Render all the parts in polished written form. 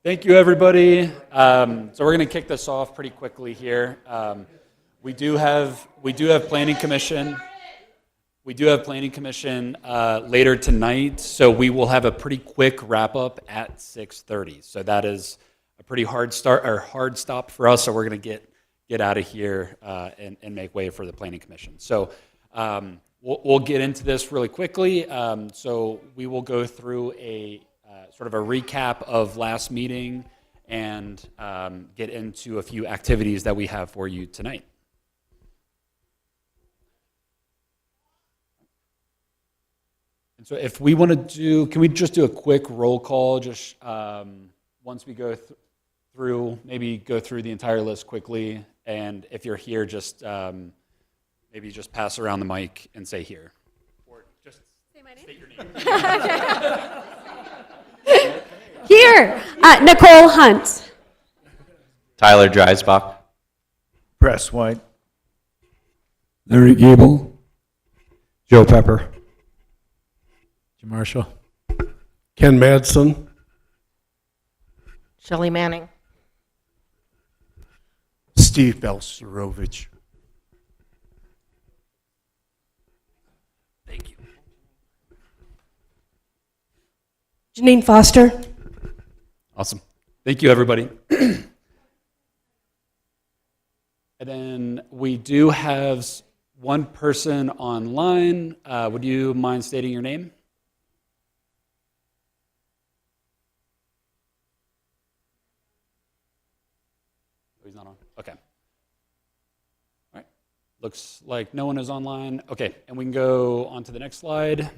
Thank you, everybody. So we're going to kick this off pretty quickly here. We do have Planning Commission. We do have Planning Commission later tonight, so we will have a pretty quick wrap up at 6:30. So that is a pretty hard stop for us. So we're going to get out of here and make way for the Planning Commission. So we'll get into this really quickly. So we will go through a sort of a recap of last meeting and get into a few activities that we have for you tonight. And so if we want to can we just do a quick roll call, just once we go through, maybe go through the entire list quickly, and if you're here, just maybe just pass around the mic and say here. Or just say my name? State your name. Here, Nicole Hunt. Tyler Dreisbach. Press White. Larry Gable. Joe Pepper. Jim Marshall. Ken Madsen. Shelley Manning. Steve Belserovich. Thank you. Janine Foster. Awesome. Thank you, everybody. And then we do have one person online. Would you mind stating your name? Oh, he's not on. Okay. All right. Looks like no one is online. Okay, and we can go on to the next slide.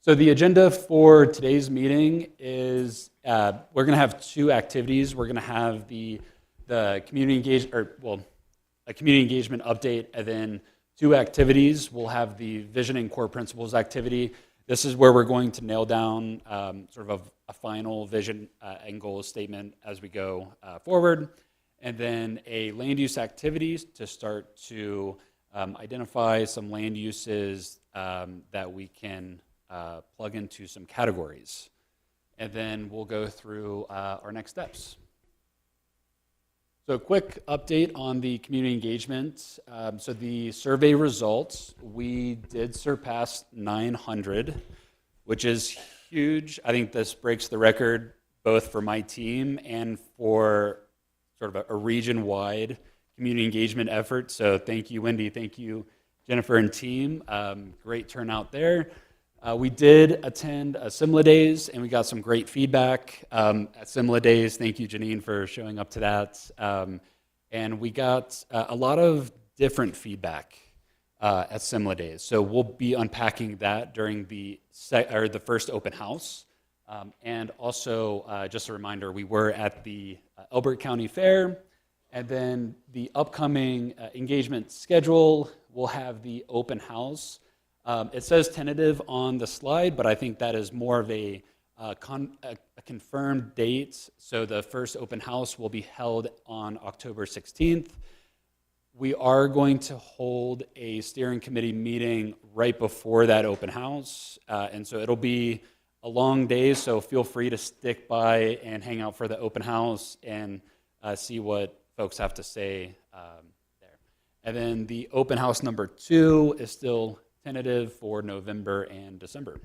So the agenda for today's meeting is we're going to have two activities. We're going to have the community a community engagement update, and then two activities. We'll have the vision and core principles activity. This is where we're going to nail down sort of a final vision and goals statement as we go forward, and then a land use activities to start to identify some land uses that we can plug into some categories. And then we'll go through our next steps. So a quick update on the community engagement. So the survey results, we did surpass 900, which is huge. I think this breaks the record both for my team and for sort of a region-wide community engagement effort. So thank you, Wendy. Thank you, Jennifer and team. Great turnout there. We did attend Simla Days, and we got some great feedback at Simla Days. Thank you, Janine, for showing up to that. And we got a lot of different feedback at Simla Days. So we'll be unpacking that during the first open house. And also, just a reminder, we were at the Elbert County Fair, and then the upcoming engagement schedule will have the open house. It says tentative on the slide, but I think that is more of a confirmed date. So the first open house will be held on October 16th. We are going to hold a steering committee meeting right before that open house. And so it'll be a long day, so feel free to stick by and hang out for the open house and see what folks have to say there. And then the open house number 2 is still tentative for November and December.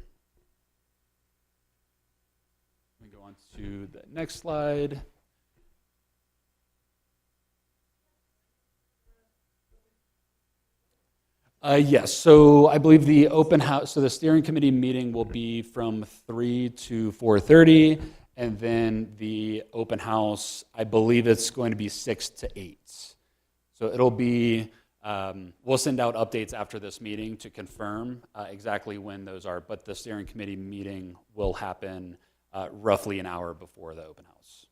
Let me go on to the next slide. Yes, so I believe the open house, so the steering committee meeting will be from 3 to 4:30, and then the open house, I believe it's going to be 6 to 8. So it'll be we'll send out updates after this meeting to confirm exactly when those are, but the steering committee meeting will happen roughly an hour before the open house.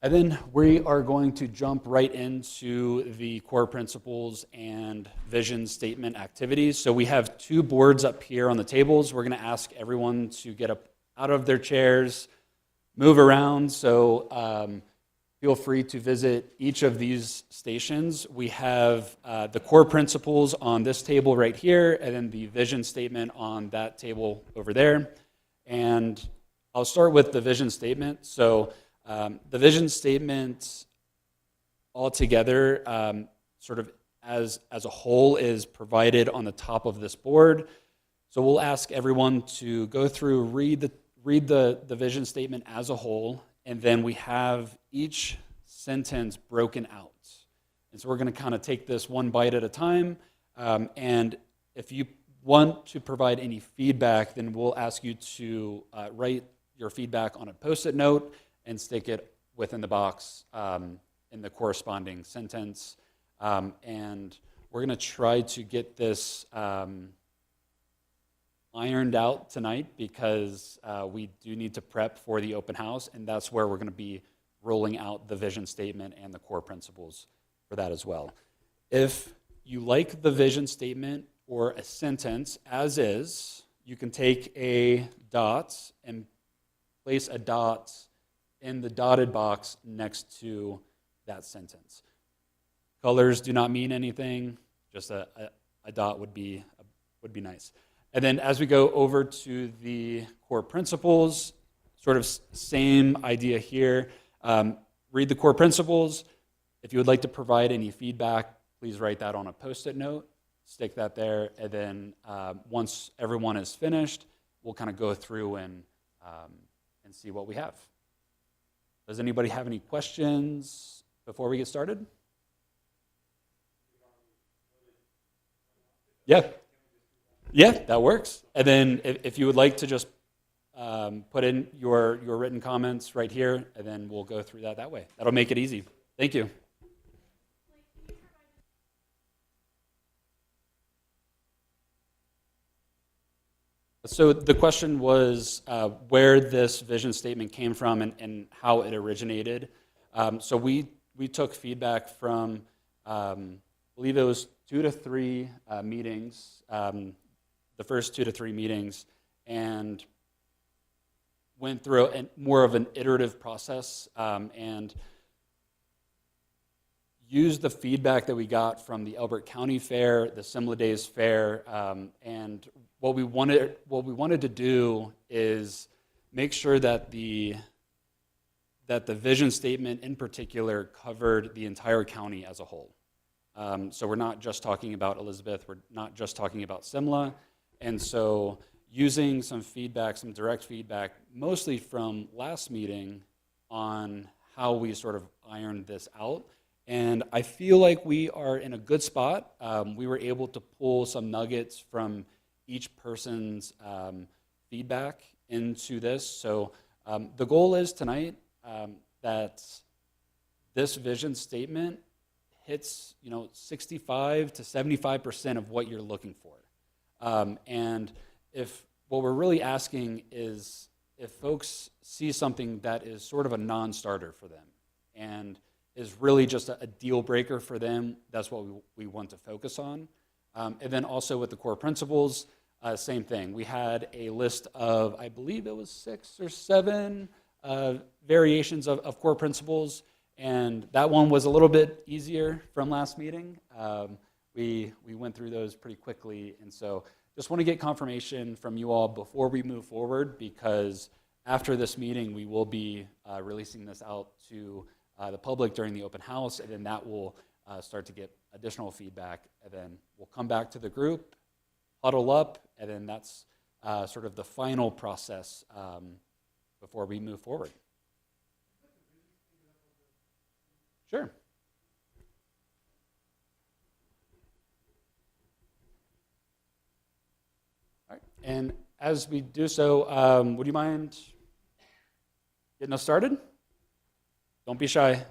And then we are going to jump right into the core principles and vision statement activities. So we have 2 boards up here on the tables. We're going to ask everyone to get up out of their chairs, move around. So feel free to visit each of these stations. We have the core principles on this table right here, and then the vision statement on that table over there. And I'll start with the vision statement. So the vision statement altogether, sort of as a whole, is provided on the top of this board. So we'll ask everyone to go through, read the vision statement as a whole, and then we have each sentence broken out. And so we're going to kind of take this one bite at a time. And if you want to provide any feedback, then we'll ask you to write your feedback on a Post-it note and stick it within the box in the corresponding sentence. And we're going to try to get this ironed out tonight because we do need to prep for the open house, and that's where we're going to be rolling out the vision statement and the core principles for that as well. If you like the vision statement or a sentence as is, you can take a dot and place a dot in the dotted box next to that sentence. Colors do not mean anything, just a dot would be nice. And then as we go over to the core principles, sort of same idea here. Read the core principles. If you would like to provide any feedback, please write that on a Post-it note, stick that there, and then once everyone is finished, we'll kind of go through and see what we have. Does anybody have any questions before we get started? Yeah. Yeah, that works. And then if you would like to just put in your written comments right here, and then we'll go through that way. That'll make it easy. Thank you. So the question was where this vision statement came from and how it originated. So we took feedback from, I believe it was 2 to 3 meetings, the first 2 to 3 meetings, and went through more of an iterative process and used the feedback that we got from the Elbert County Fair, the Simla Days Fair, and what we wanted to do is make sure that the vision statement in particular covered the entire county as a whole. So we're not just talking about Elizabeth, we're not just talking about Simla, and so using some feedback, some direct feedback, mostly from last meeting on how we sort of ironed this out. And I feel like we are in a good spot. We were able to pull some nuggets from each person's feedback into this. So the goal is tonight that this vision statement hits 65 to 75% of what you're looking for. And if what we're really asking is if folks see something that is sort of a non-starter for them and is really just a deal breaker for them, that's what we want to focus on. And then also with the core principles, same thing. We had a list of, I believe it was 6 or 7 variations of core principles, and that one was a little bit easier from last meeting. We went through those pretty quickly, and so just want to get confirmation from you all before we move forward, because after this meeting, we will be releasing this out to the public during the open house, and then that will start to get additional feedback, and then we'll come back to the group, huddle up, and then that's sort of the final process before we move forward. Sure. All right. And as we do so, would you mind getting us started? Don't be shy.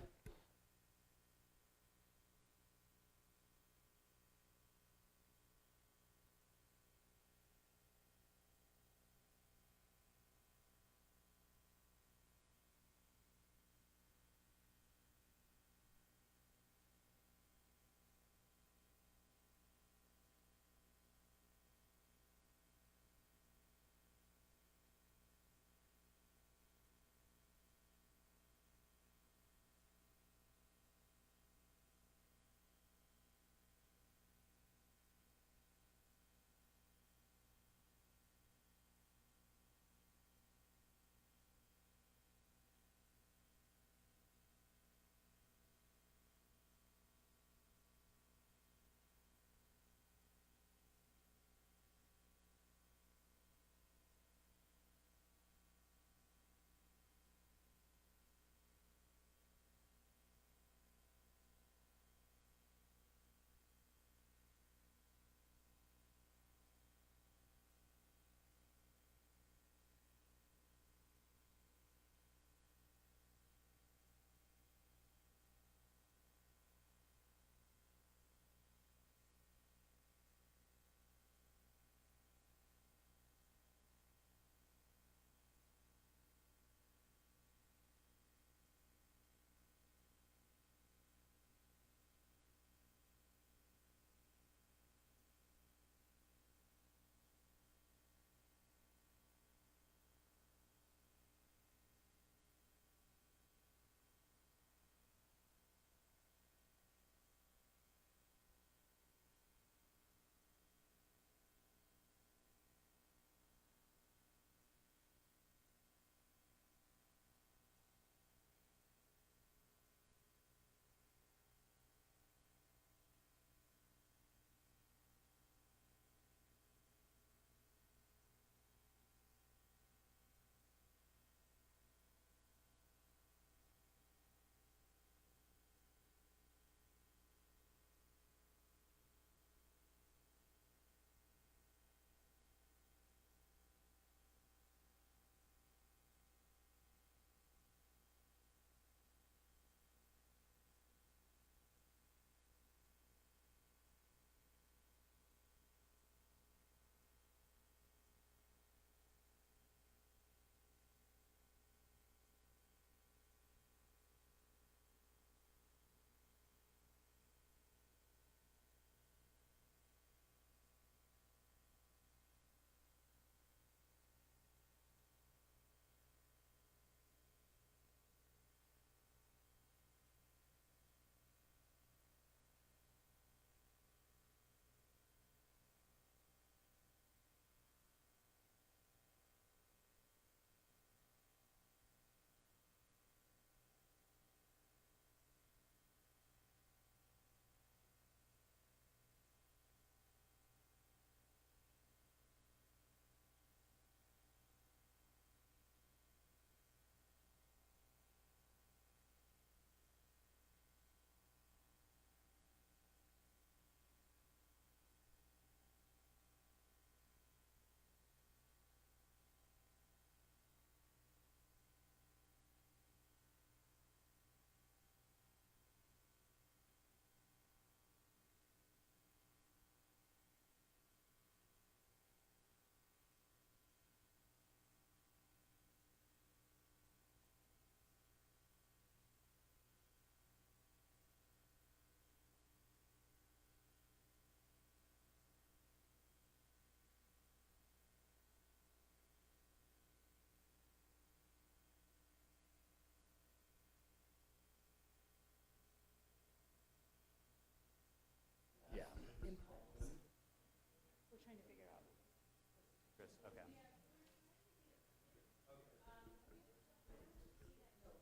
Okay.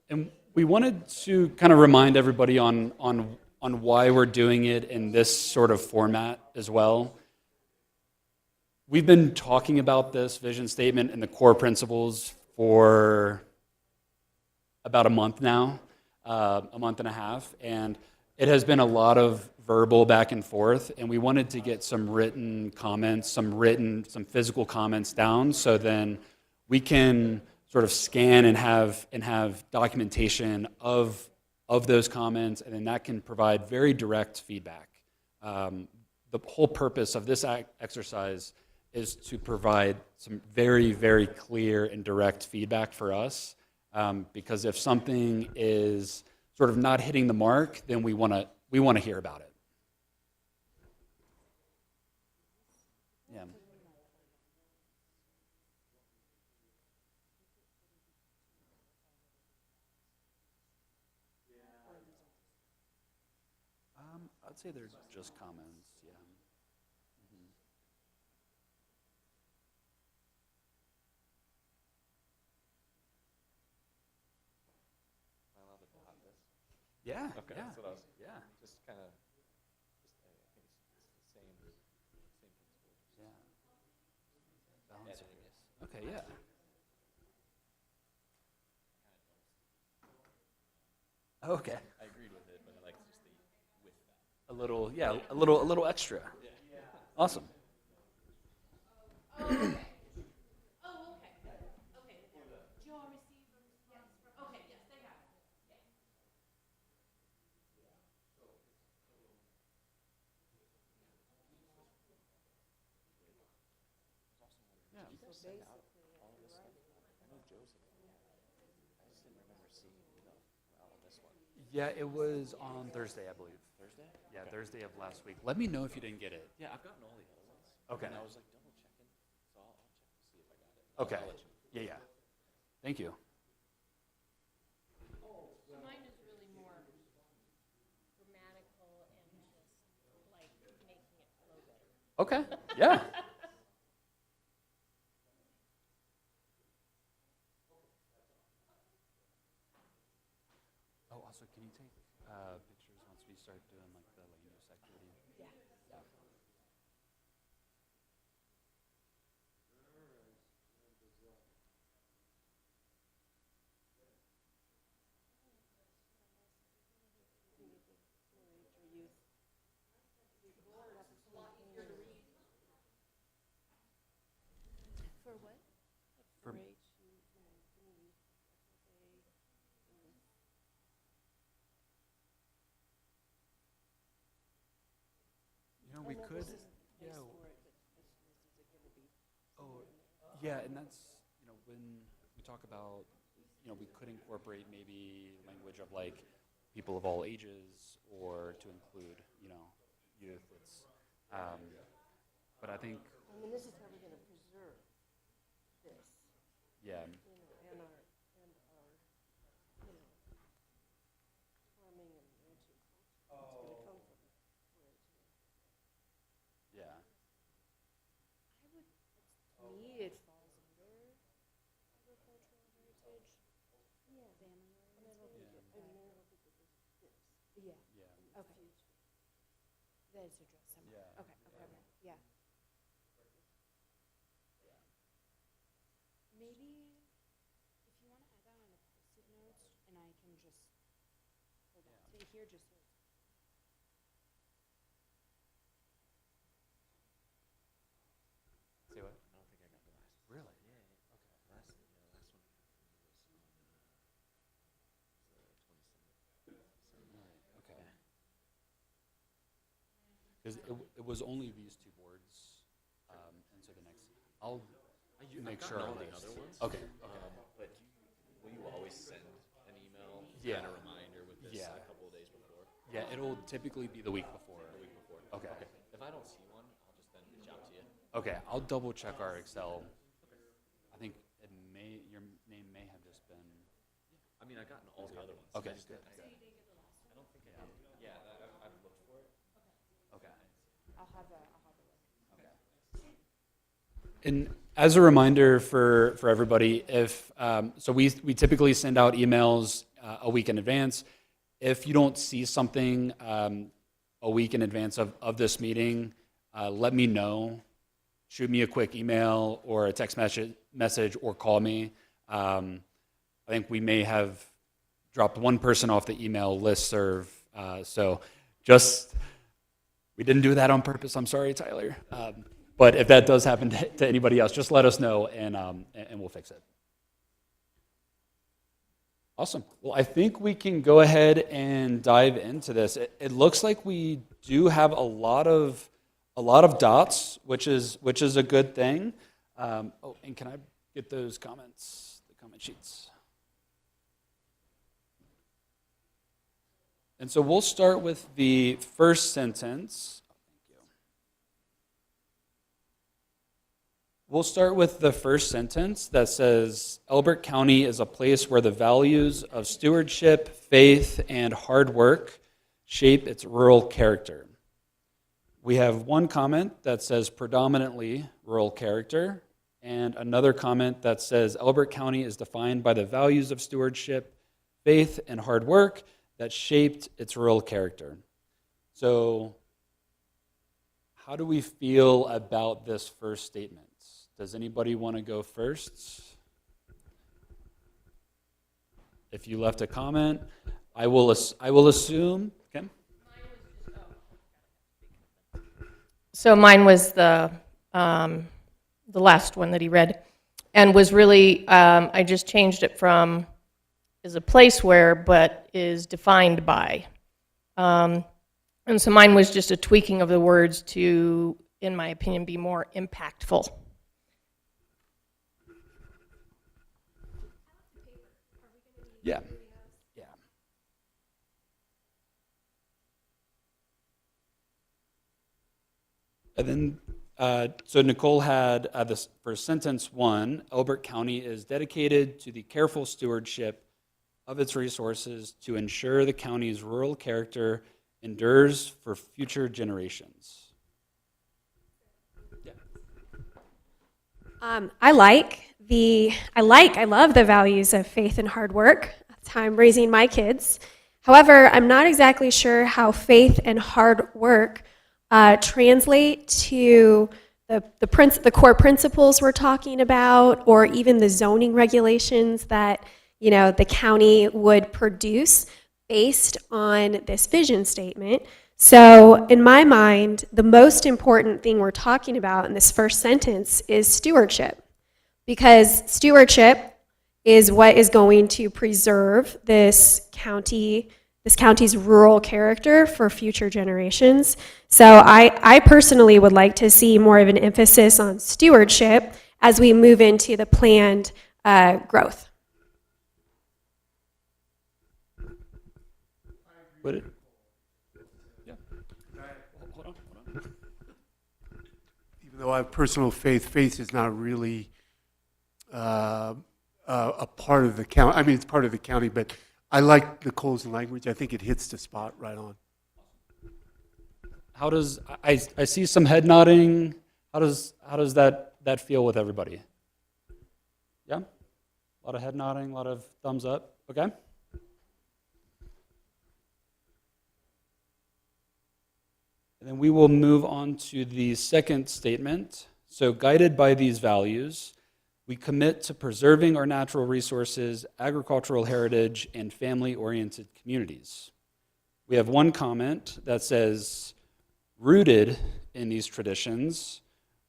And we wanted to kind of remind everybody on why we're doing it in this sort of format as well. We've been talking about this vision statement and the core principles for about a month now, a month and a half, and it has been a lot of verbal back and forth, and we wanted to get some written comments, some physical comments down, so then we can sort of scan and have documentation of those comments, and then that can provide very direct feedback. The whole purpose of this exercise is to provide some very, very clear and direct feedback for us, because if something is sort of not hitting the mark, then we want to hear about it. Yeah. I'd say they're just comments. Yeah. Yeah. Okay, Yeah. that's what I was, Yeah. just kind of, I think it's the same principle. Yeah. Balance areas. Okay. Yeah. Okay. I agreed with it, but I like just the with that. A little. Yeah. A little extra. Awesome. Yeah, it was on Thursday, I believe. Thursday? Yeah, Thursday of last week. Let me know if you didn't get it. Yeah, I've gotten all the other ones. Okay. And I was like double checking, so I'll check to see if I got it. Okay. I'll let you know. Yeah, yeah. Thank you. Mine is really more grammatical and just like making it flow better. Okay. Yeah. Oh, also, can you take pictures once we start doing like the land use activity? Yeah. For what? For- You know, we could. Yeah. Oh, yeah, and that's, you know, when we talk about, you know, we could incorporate maybe language of like people of all ages, or to include, you know, youth. But I think, I mean, this is how we're gonna preserve this, yeah, you know, and our, you know, farming and ranching culture. It's gonna come from where it's made. yeah, To me, it falls under agricultural heritage. Yeah. Family And I don't think it, I mean, I don't think it was this. Yeah. yeah, Okay. That is addressed somewhere. Yeah. Okay. Yeah. Maybe if you want to add that on a post-it note, and I can just hold on to it here, just so. say what? I don't think I got the last. Really? Yeah, yeah. Okay. Last one was on, the 27th. Okay. Because it was only these two boards, and so the next, I'll make sure. All our the list- other ones. Okay. But will you always send an email, Yeah. kind of reminder with this Yeah. a couple of days before? Yeah, it'll typically be the week before. The week before? Okay. If I don't see one, I'll just then reach out to you. Okay, I'll double check our Excel. I think your name may have just been. I mean, I've gotten all the other ones. Okay, I just good, didn't- good. I don't think I did. Yeah, I've looked for it. Okay. I'll have a look. And as a reminder for everybody, if so we typically send out emails a week in advance. If you don't see something a week in advance of this meeting, let me know. Shoot me a quick email or a text message or call me. I think we may have dropped one person off the email listserv. So just, we didn't do that on purpose. I'm sorry, Tyler. But if that does happen to anybody else, just let us know and we'll fix it. Awesome. Well, I think we can go ahead and dive into this. It looks like we do have a lot of dots, which is a good thing. Oh, and can I get those comments, the comment sheets? And so we'll start with the first sentence. Thank you. We'll start with the first sentence that says, Elbert County is a place where the values of stewardship, faith, and hard work shape its rural character. We have one comment that says predominantly rural character, and another comment that says Elbert County is defined by the values of stewardship, faith, and hard work that shaped its rural character. So, how do we feel about this first statement? Does anybody want to go first? If you left a comment, I will assume. Okay. So mine was the last one that he read, and was really, I just changed it from is a place where, but is defined by. And so mine was just a tweaking of the words to, in my opinion, be more impactful. Yeah. Yeah. And then, so Nicole had this for sentence 1, Elbert County is dedicated to the careful stewardship of its resources to ensure the county's rural character endures for future generations. Yeah. I love the values of faith and hard work. That's how I'm raising my kids. However, I'm not exactly sure how faith and hard work translate to the core principles we're talking about, or even the zoning regulations that the county would produce based on this vision statement. So in my mind, the most important thing we're talking about in this first sentence is stewardship, because stewardship is what is going to preserve this county's rural character for future generations. So I personally would like to see more of an emphasis on stewardship as we move into the planned growth. Would it? Yeah. Hold on. Even though I have personal faith is not really a part of the county. I mean, it's part of the county, but I like Nicole's language. I think it hits the spot right on. How does I see some head nodding? How does that feel with everybody? Yeah, a lot of head nodding, a lot of thumbs up. Okay. And then we will move on to the second statement. So, guided by these values, we commit to preserving our natural resources, agricultural heritage, and family-oriented communities. We have one comment that says, rooted in these traditions,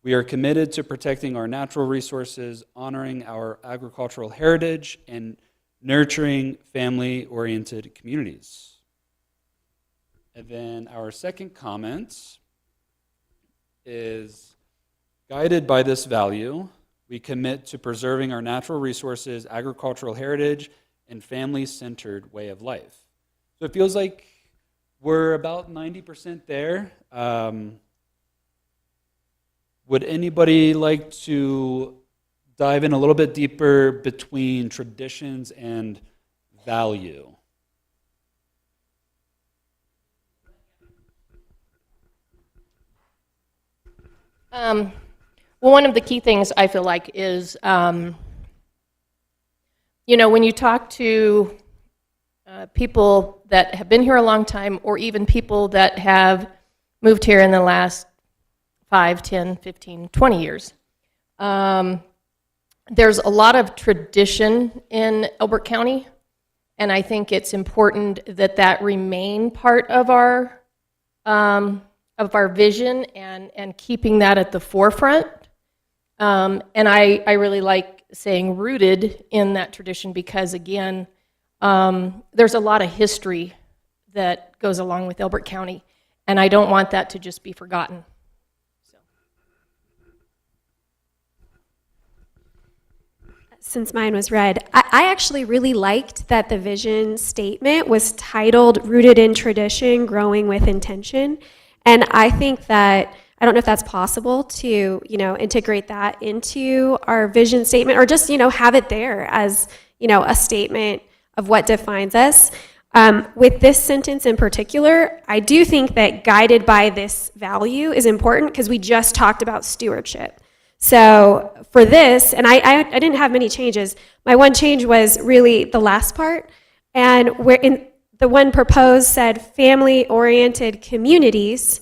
we are committed to protecting our natural resources, honoring our agricultural heritage, and nurturing family-oriented communities. And then our second comment is, guided by this value, we commit to preserving our natural resources, agricultural heritage, and family-centered way of life. So it feels like we're about 90% there. Would anybody like to dive in a little bit deeper between traditions and value? Well, one of the key things I feel like is, you know, when you talk to people that have been here a long time, or even people that have moved here in the last 5, 10, 15, 20 years, there's a lot of tradition in Elbert County, and I think it's important that that remain part of our vision and keeping that at the forefront. And I really like saying rooted in that tradition because, again, there's a lot of history that goes along with Elbert County, and I don't want that to just be forgotten. Since mine was read, I actually really liked that the vision statement was titled Rooted in Tradition, Growing with Intention. And I think that, I don't know if that's possible to, integrate that into our vision statement or just, have it there as, a statement of what defines us. With this sentence in particular, I do think that guided by this value is important because we just talked about stewardship. So for this, and I didn't have many changes. My one change was really the last part, and where in the one proposed said family-oriented communities,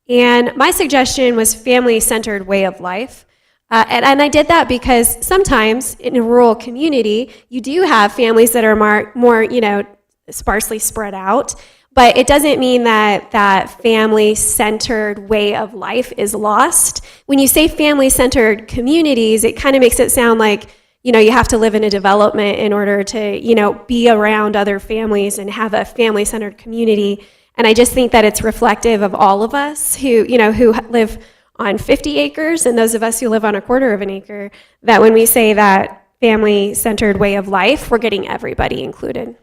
and my suggestion was family-centered way of life. And I did that because sometimes in a rural community, you do have families that are more sparsely spread out. But it doesn't mean that that family-centered way of life is lost. When you say family-centered communities, it kind of makes it sound like, you have to live in a development in order to, be around other families and have a family-centered community. And I just think that it's reflective of all of us who live on 50 acres and those of us who live on a quarter of an acre, that when we say that family-centered way of life, we're getting everybody included.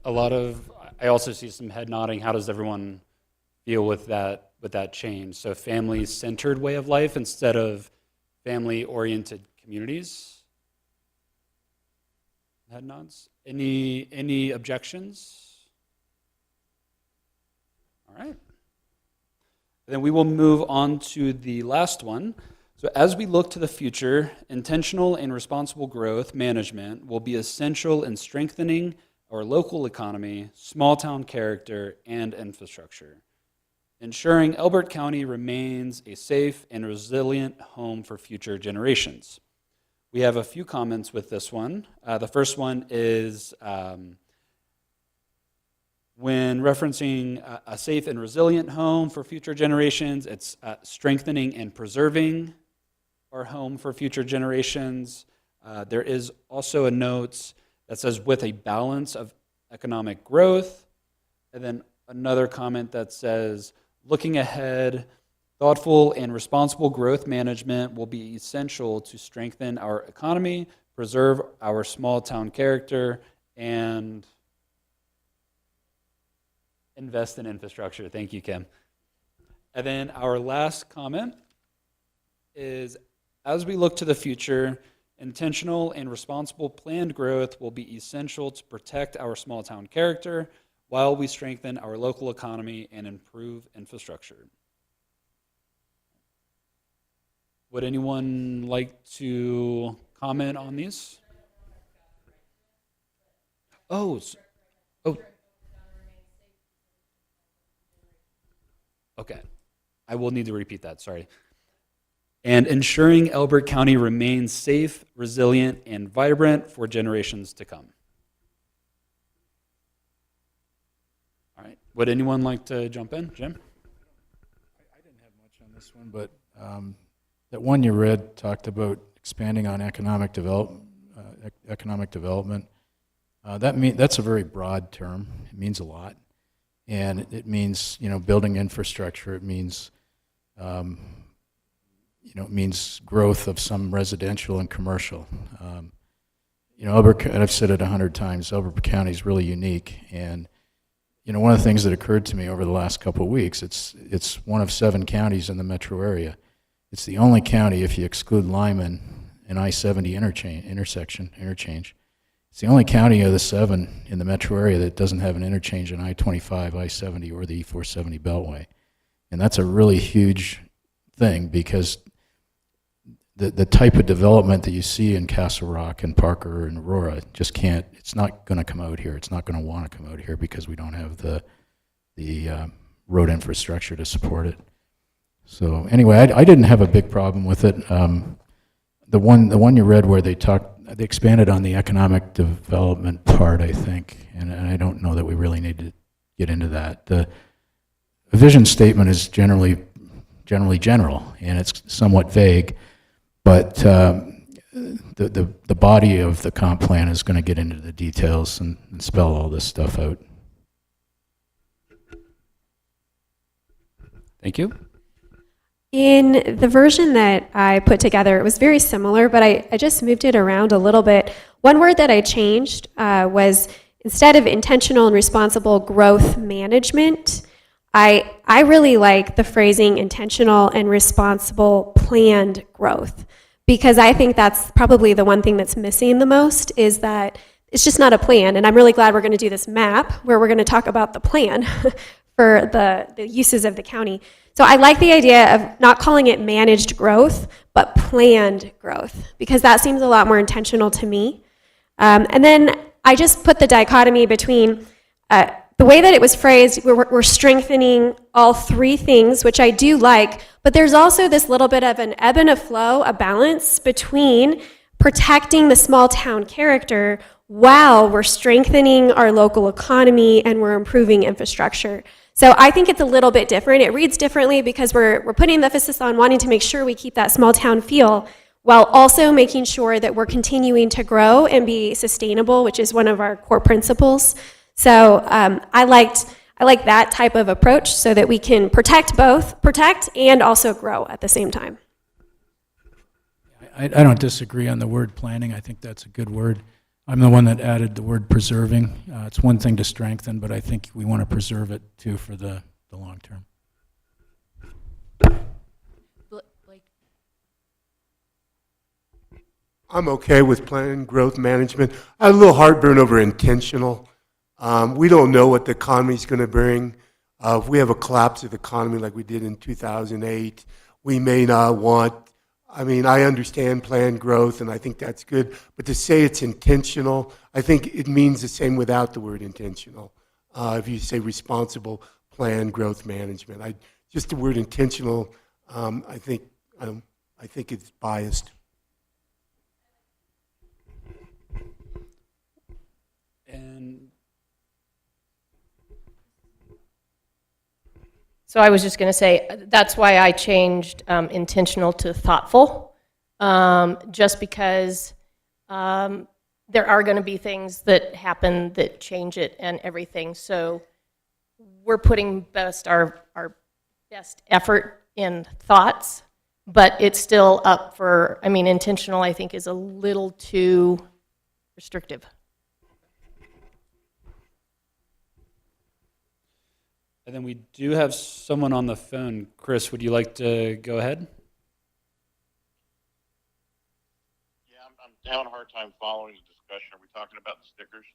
I also see some head nodding. How does everyone feel with that change? So family-centered way of life instead of family-oriented communities? Head nods. Any objections? All right. Then we will move on to the last one. So as we look to the future, intentional and responsible growth management will be essential in strengthening our local economy, small-town character, and infrastructure, ensuring Elbert County remains a safe and resilient home for future generations. We have a few comments with this one. The first one is when referencing a safe and resilient home for future generations, it's strengthening and preserving our home for future generations. There is also a note that says with a balance of economic growth. And then another comment that says, looking ahead, thoughtful and responsible growth management will be essential to strengthen our economy, preserve our small town character, and invest in infrastructure. Thank you, Kim. And then our last comment is, as we look to the future, intentional and responsible planned growth will be essential to protect our small town character while we strengthen our local economy and improve infrastructure. Would anyone like to comment on these? Oh. Okay. I will need to repeat that, sorry. And ensuring Elbert County remains safe, resilient, and vibrant for generations to come. All right. Would anyone like to jump in? Jim? I didn't have much on this one, but that one you read talked about expanding on economic development. That's a very broad term. It means a lot, and it means building infrastructure. It means it means growth of some residential and commercial. Elbert, and I've said it 100 times, Elbert County is really unique. And, one of the things that occurred to me over the last couple of weeks, it's one of 7 counties in the metro area. It's the only county, if you exclude Lyman and I-70 interchange. It's the only county of the 7 in the metro area that doesn't have an interchange in I-25, I-70, or the E-470 Beltway. And that's a really huge thing, because the type of development that you see in Castle Rock and Parker and Aurora just can't, it's not going to come out here. It's not going to want to come out here because we don't have the road infrastructure to support it. So anyway, I didn't have a big problem with it. The one you read where they expanded on the economic development part, I think, and I don't know that we really need to get into that. The vision statement is generally general, and it's somewhat vague, but the body of the comp plan is going to get into the details and spell all this stuff out. Thank you. In the version that I put together, it was very similar, but I just moved it around a little bit. One word that I changed was, instead of intentional and responsible growth management, I really like the phrasing intentional and responsible planned growth, because I think that's probably the one thing that's missing the most, is that it's just not a plan. And I'm really glad we're going to do this map where we're going to talk about the plan for the uses of the county. So I like the idea of not calling it managed growth, but planned growth, because that seems a lot more intentional to me. And then I just put the dichotomy between the way that it was phrased, we're strengthening all three things, which I do like, but there's also this little bit of an ebb and a flow, a balance between protecting the small town character while we're strengthening our local economy and we're improving infrastructure. So I think it's a little bit different. It reads differently because we're putting the emphasis on wanting to make sure we keep that small town feel, while also making sure that we're continuing to grow and be sustainable, which is one of our core principles. So I like that type of approach, so that we can protect and also grow at the same time. I don't disagree on the word planning. I think that's a good word. I'm the one that added the word preserving. It's one thing to strengthen, but I think we want to preserve it too for the long term. Blake. I'm okay with plan growth management. I have a little heartburn over intentional. We don't know what the economy's going to bring. If we have a collapse of the economy like we did in 2008, we may not want, I understand planned growth, and I think that's good, but to say it's intentional, I think it means the same without the word intentional. If you say responsible planned growth management, just the word intentional, I think it's biased. And So I was just going to say, that's why I changed intentional to thoughtful, just because there are going to be things that happen that change it and everything. So we're putting our best effort in thoughts, but it's still up for, intentional, I think, is a little too restrictive. And then we do have someone on the phone. Chris, would you like to go ahead? Yeah, I'm having a hard time following the discussion. Are we talking about the stickers?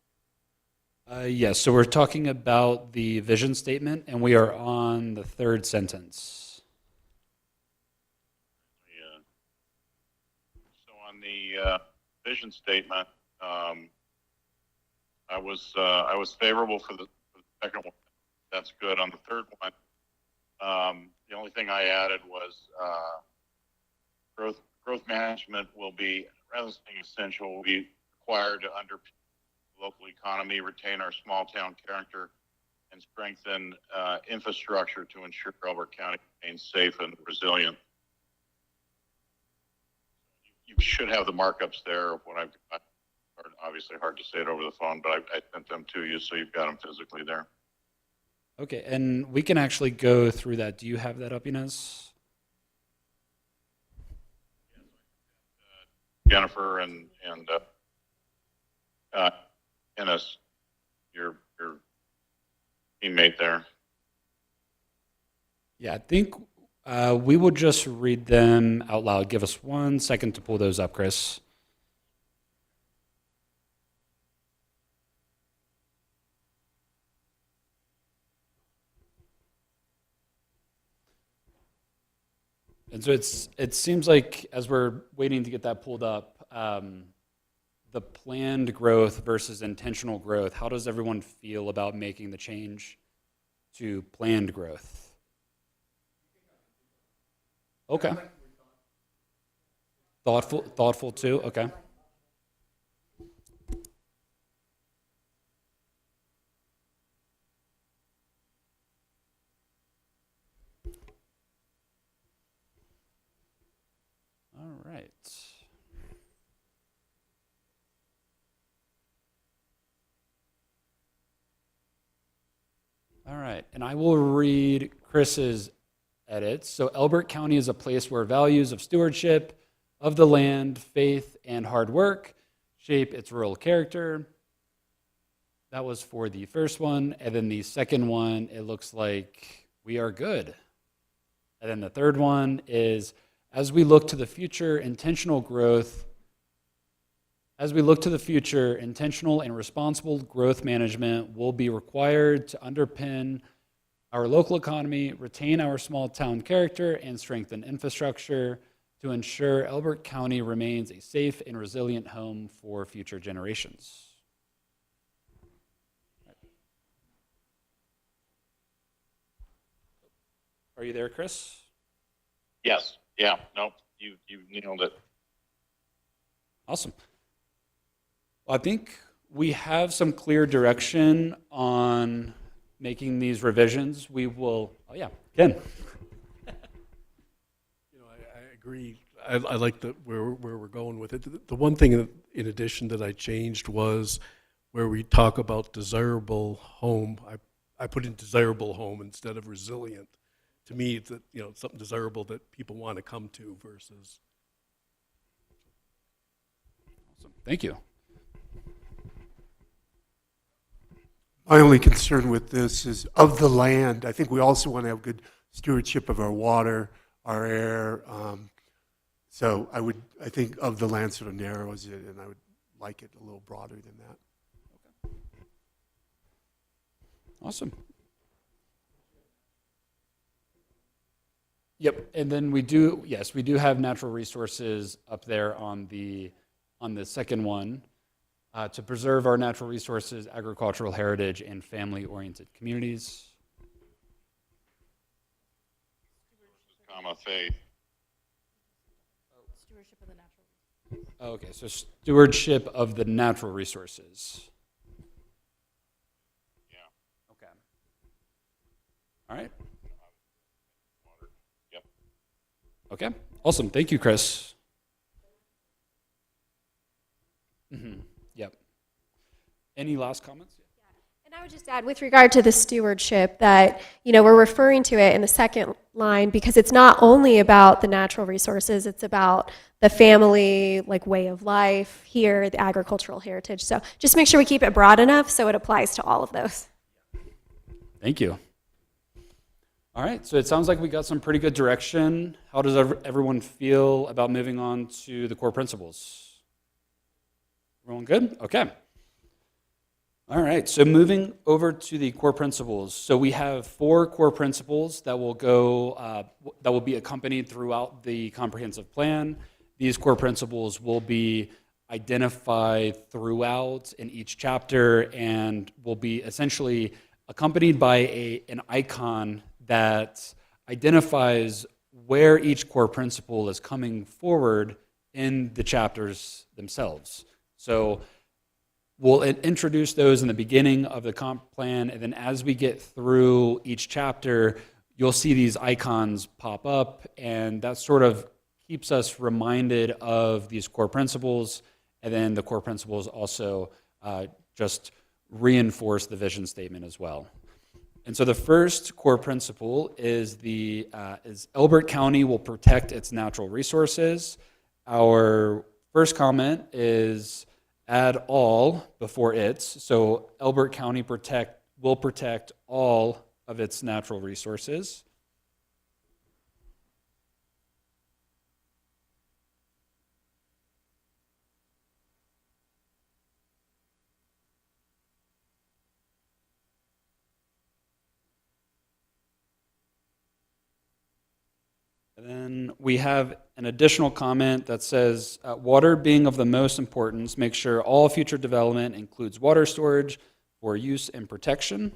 Yes, so we're talking about the vision statement, and we are on the third sentence. Yeah. So on the vision statement, I was favorable for the second one. That's good. On the third one, the only thing I added was growth management will be, rather than saying essential, will be required to underpin the local economy, retain our small town character, and strengthen infrastructure to ensure Elbert County remains safe and resilient. You should have the markups there of what I've got. Obviously hard to say it over the phone, but I sent them to you, so you've got them physically there. Okay, and we can actually go through that. Do you have that up, Inez? Jennifer and Innes, your teammate there. Yeah, I think we will just read them out loud. Give us 1 second to pull those up, Chris. And so it seems like as we're waiting to get that pulled up, the planned growth versus intentional growth, how does everyone feel about making the change to planned growth? Okay. Thoughtful too, okay. All right. All right, and I will read Chris's edits. So Elbert County is a place where values of stewardship of the land, faith, and hard work shape its rural character. That was for the first one. And then the second one, it looks like we are good. And then the third one is, as we look to the future, intentional and responsible growth management will be required to underpin our local economy, retain our small town character, and strengthen infrastructure to ensure Elbert County remains a safe and resilient home for future generations. Are you there, Chris? Yes, yeah, nope, you nailed it. Awesome. Well, I think we have some clear direction on making these revisions. We will, oh yeah, Ken. You know, I agree. I like where we're going with it. The one thing in addition that I changed was where we talk about desirable home. I put in desirable home instead of resilient. To me, it's something desirable that people want to come to versus. Awesome. Thank you. My only concern with this is of the land. I think we also want to have good stewardship of our water, our air. So I think of the land sort of narrows it, and I would like it a little broader than that. Awesome. Yep, and then we do have natural resources up there on the second one to preserve our natural resources, agricultural heritage, and family-oriented communities. Comma, faith. Stewardship of the natural. Okay, so stewardship of the natural resources. Yeah. Okay. All right. Water. Yep. Okay, awesome. Thank you, Chris. Yep. Any last comments? And I would just add, with regard to the stewardship, that, we're referring to it in the second line because it's not only about the natural resources, it's about the family, way of life here, the agricultural heritage. So just make sure we keep it broad enough so it applies to all of those. Thank you. All right, so it sounds like we got some pretty good direction. How does everyone feel about moving on to the core principles? Everyone good? Okay. All right, so moving over to the core principles. So we have 4 core principles that will that will be accompanied throughout the comprehensive plan. These core principles will be identified throughout in each chapter and will be essentially accompanied by an icon that identifies where each core principle is coming forward in the chapters themselves. So we'll introduce those in the beginning of the comp plan, and then as we get through each chapter, you'll see these icons pop up, and that sort of keeps us reminded of these core principles, and then the core principles also just reinforce the vision statement as well. And so the first core principle is Elbert County will protect its natural resources. Our first comment is add all before its. So Elbert County will protect all of its natural resources. And then then we have an additional comment that says, water being of the most importance, make sure all future development includes water storage for use and protection.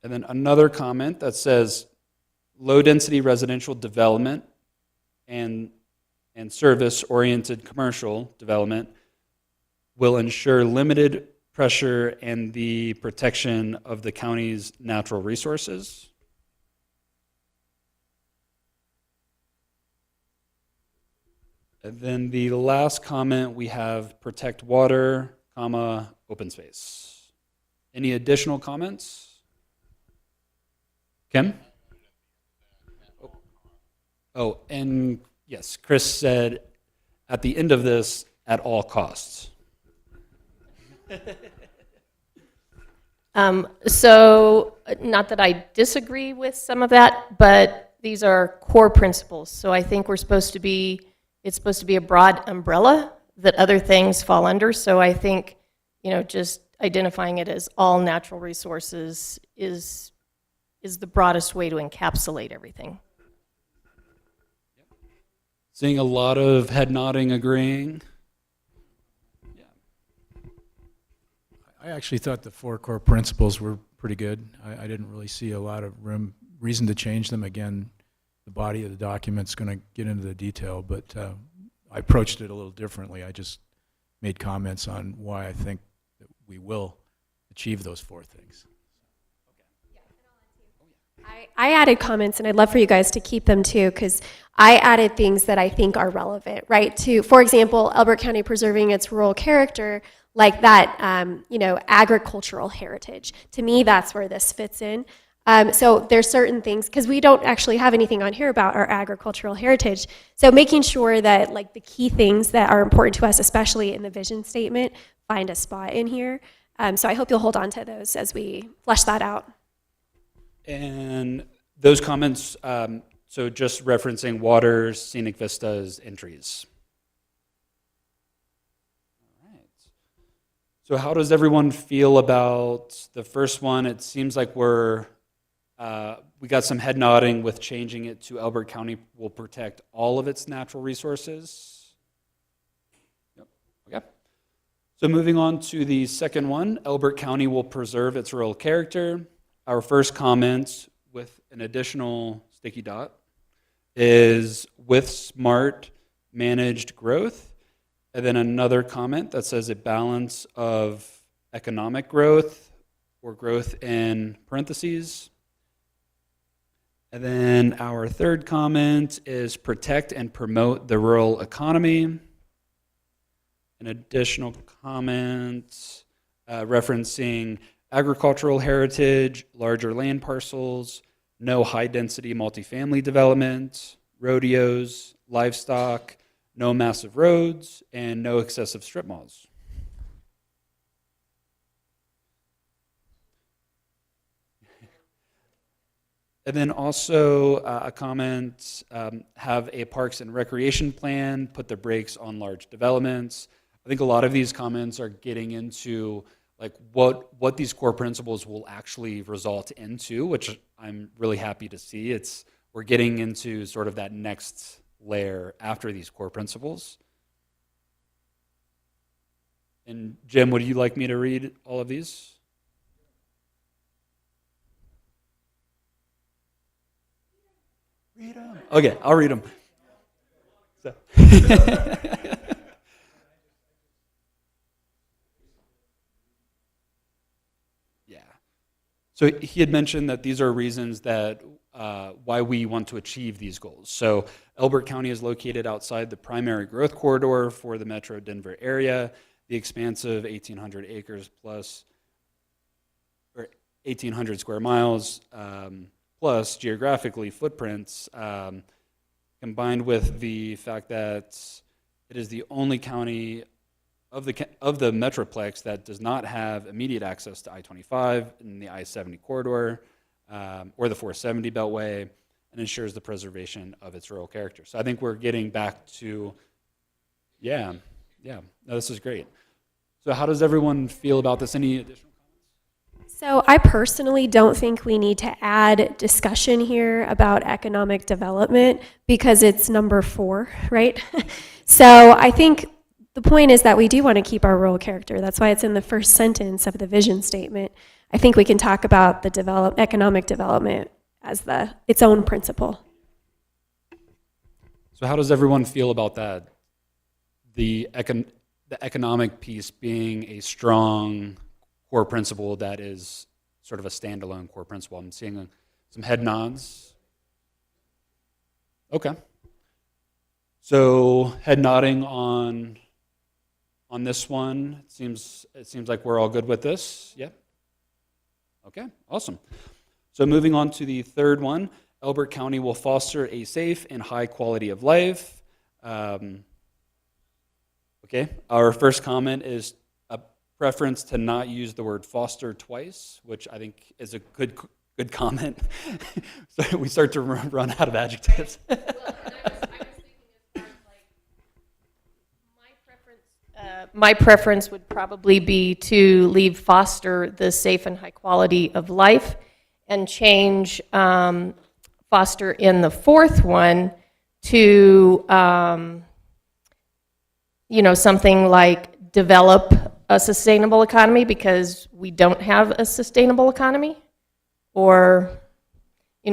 And then another comment that says, low-density residential development and service-oriented commercial development will ensure limited pressure and the protection of the county's natural resources. And then the last comment we have, protect water, comma, open space. Any additional comments? Kim? Oh, and yes, Chris said at the end of this, at all costs. So, not that I disagree with some of that, but these are core principles. So I think it's supposed to be a broad umbrella that other things fall under. So I think, just identifying it as all natural resources is the broadest way to encapsulate everything. Seeing a lot of head nodding, agreeing. I actually thought the 4 core principles were pretty good. I didn't really see a lot of reason to change them. Again, the body of the document's going to get into the detail, but I approached it a little differently. I just made comments on why I think that we will achieve those 4 things. I added comments, and I'd love for you guys to keep them too, because I added things that I think are relevant, right? For example, Elbert County preserving its rural character, like that, agricultural heritage. To me, that's where this fits in. So there's certain things, because we don't actually have anything on here about our agricultural heritage. So making sure that like the key things that are important to us, especially in the vision statement, find a spot in here. So I hope you'll hold on to those as we flesh that out. And those comments, so just referencing waters, scenic vistas, and trees. All right. So how does everyone feel about the first one? It seems like we got some head nodding with changing it to Elbert County will protect all of its natural resources. Yep. Okay. So moving on to the second one, Elbert County will preserve its rural character. Our first comment with an additional sticky dot is with smart managed growth. And then another comment that says a balance of economic growth or growth in parentheses. And then our third comment is protect and promote the rural economy. An additional comment referencing agricultural heritage, larger land parcels, no high-density multifamily development, rodeos, livestock, no massive roads, and no excessive strip malls. And then also a comment, have a parks and recreation plan, put the brakes on large developments. I think a lot of these comments are getting into like what these core principles will actually result into, which I'm really happy to see. We're getting into sort of that next layer after these core principles. And Jim, would you like me to read all of these? Read them. Okay, I'll read them. So. Yeah. So he had mentioned that these are reasons that why we want to achieve these goals. So Elbert County is located outside the primary growth corridor for the Metro Denver area. The expansive 1,800 acres plus, or 1,800 square miles plus geographically footprints, combined with the fact that it is the only county of the Metroplex that does not have immediate access to I-25 in the I-70 corridor or the 470 Beltway, and ensures the preservation of its rural character. So I think we're getting back to, no, this is great. So how does everyone feel about this? Any additional comments? So I personally don't think we need to add discussion here about economic development because it's number 4, right? So I think the point is that we do want to keep our rural character. That's why it's in the first sentence of the vision statement. I think we can talk about the economic development as its own principle. So how does everyone feel about that? The economic piece being a strong core principle that is sort of a standalone core principle. I'm seeing some head nods. Okay. So head nodding on this one. It seems like we're all good with this. Yeah. Okay. Awesome. So moving on to the third one, Elbert County will foster a safe and high quality of life. Okay. Our first comment is a preference to not use the word foster twice, which I think is a good comment. So we start to run out of adjectives. My preference would probably be to leave foster the safe and high quality of life and change foster in the fourth one to, something like develop a sustainable economy because we don't have a sustainable economy, or,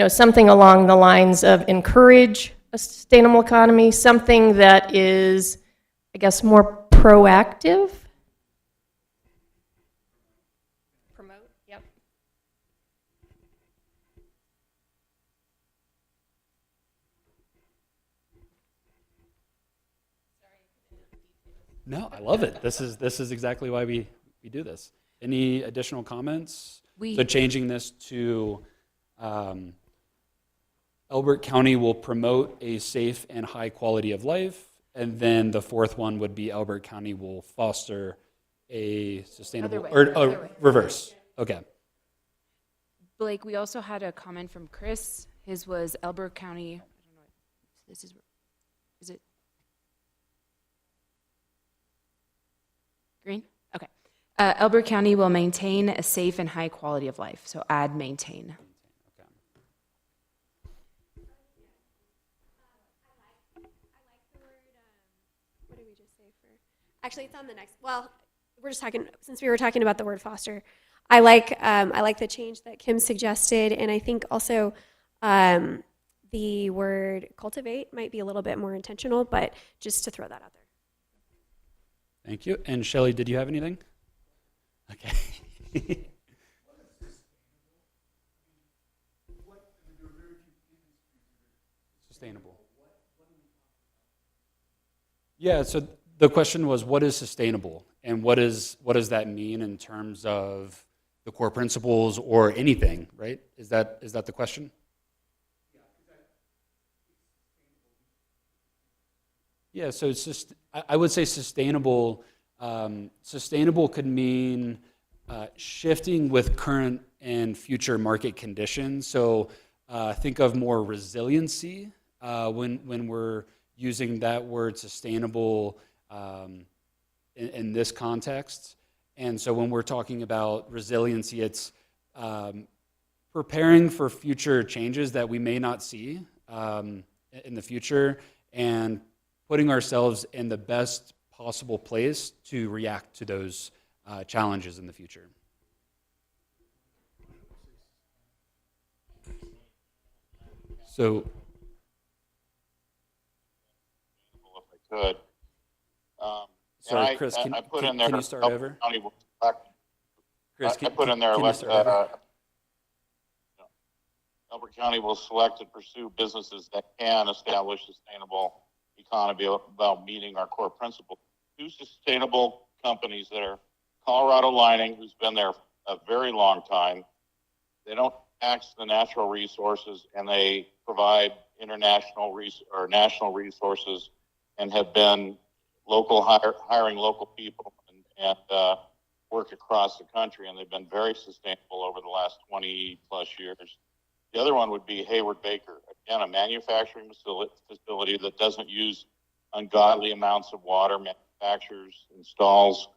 something along the lines of encourage a sustainable economy, something that is, I guess, more proactive. Promote, yep. No, I love it. This is exactly why we do this. Any additional comments? So changing this to Elbert County will promote a safe and high quality of life. And then the fourth one would be Elbert County will foster a sustainable, Other way. Reverse. Okay. Blake, we also had a comment from Chris. His was Elbert County, I don't know, is it green? Okay. Elbert County will maintain a safe and high quality of life. So add maintain. Okay. What did we just say for? Actually, it's on the next. Well, we're just talking since we were talking about the word foster. I like the change that Kim suggested, and I think also the word cultivate might be a little bit more intentional, but just to throw that out there. Thank you. And Shelley, did you have anything? Okay. Sustainable. Yeah, so the question was, what is sustainable? And what does that mean in terms of the core principles or anything, right? Is that the question? Yeah, so it's just, I would say sustainable. Sustainable could mean shifting with current and future market conditions. So think of more resiliency when we're using that word sustainable in this context. And so when we're talking about resiliency, it's preparing for future changes that we may not see in the future and putting ourselves in the best possible place to react to those challenges in the future. So, If I could. sorry, and Chris, I put in there, can you start over? County will select- Chris, I put in there, can you start over? Elbert County will select and pursue businesses that can establish sustainable economy about meeting our core principles. Two sustainable companies that are Colorado Lining, who's been there a very long time. They don't tax the natural resources, and they provide international or national resources, and have been hiring local people and work across the country, and they've been very sustainable over the last 20 plus years. The other one would be Hayward Baker, again, a manufacturing facility that doesn't use ungodly amounts of water, manufactures, installs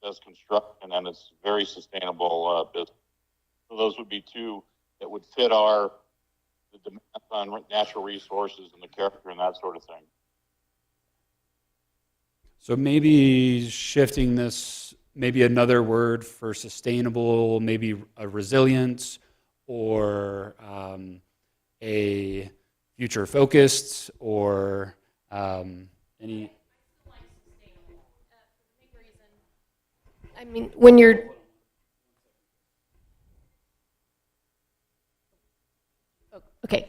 does construction, and it's very sustainable business. So those would be two that would fit the demand on natural resources and the character and that sort of thing. So maybe shifting this, maybe another word for sustainable, maybe a resilience or a future focused or any. I mean, when you're, okay.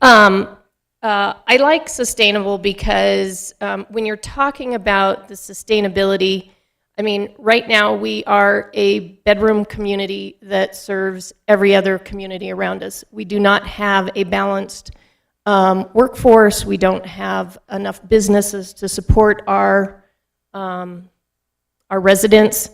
I like sustainable because when you're talking about the sustainability, I mean, right now we are a bedroom community that serves every other community around us. We do not have a balanced workforce. We don't have enough businesses to support our residents.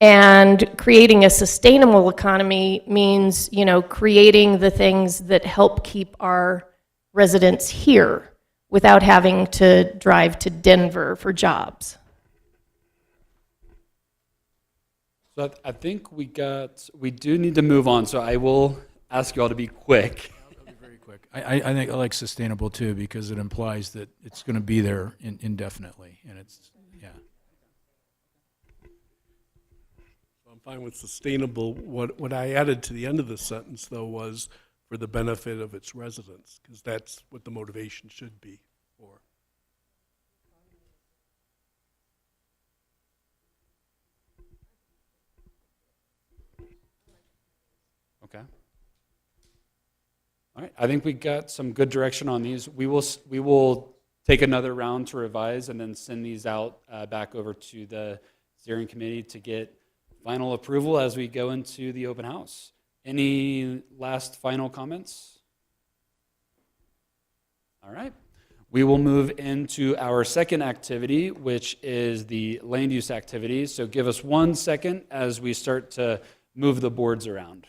And creating a sustainable economy means, you know, creating the things that help keep our residents here without having to drive to Denver for jobs. So I think we do need to move on, so I will ask you all to be quick. I'll be very quick. I think I like sustainable too because it implies that it's going to be there indefinitely, and it's, yeah. I'm fine with sustainable. What I added to the end of the sentence, though, was for the benefit of its residents, because that's what the motivation should be for. Okay. All right, I think we got some good direction on these. We will take another round to revise and then send these out back over to the steering committee to get final approval as we go into the open house. Any last final comments? All right. We will move into our second activity, which is the land use activity. So give us 1 second as we start to move the boards around.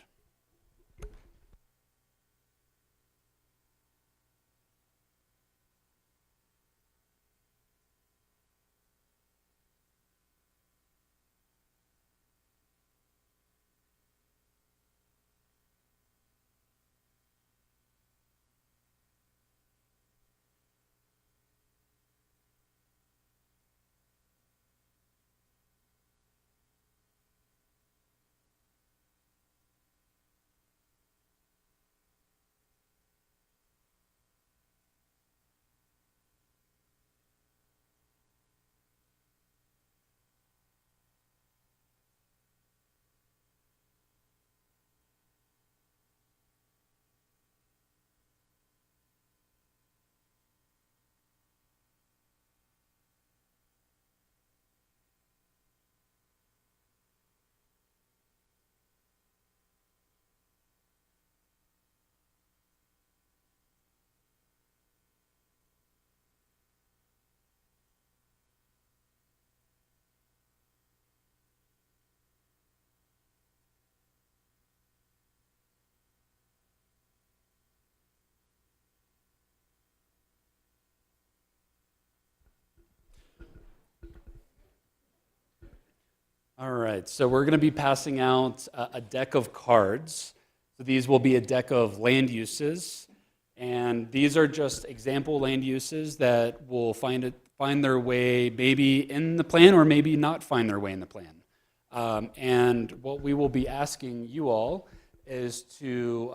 All right, so we're going to be passing out a deck of cards. So these will be a deck of land uses, and these are just example land uses that will find their way maybe in the plan or maybe not find their way in the plan. And what we will be asking you all is to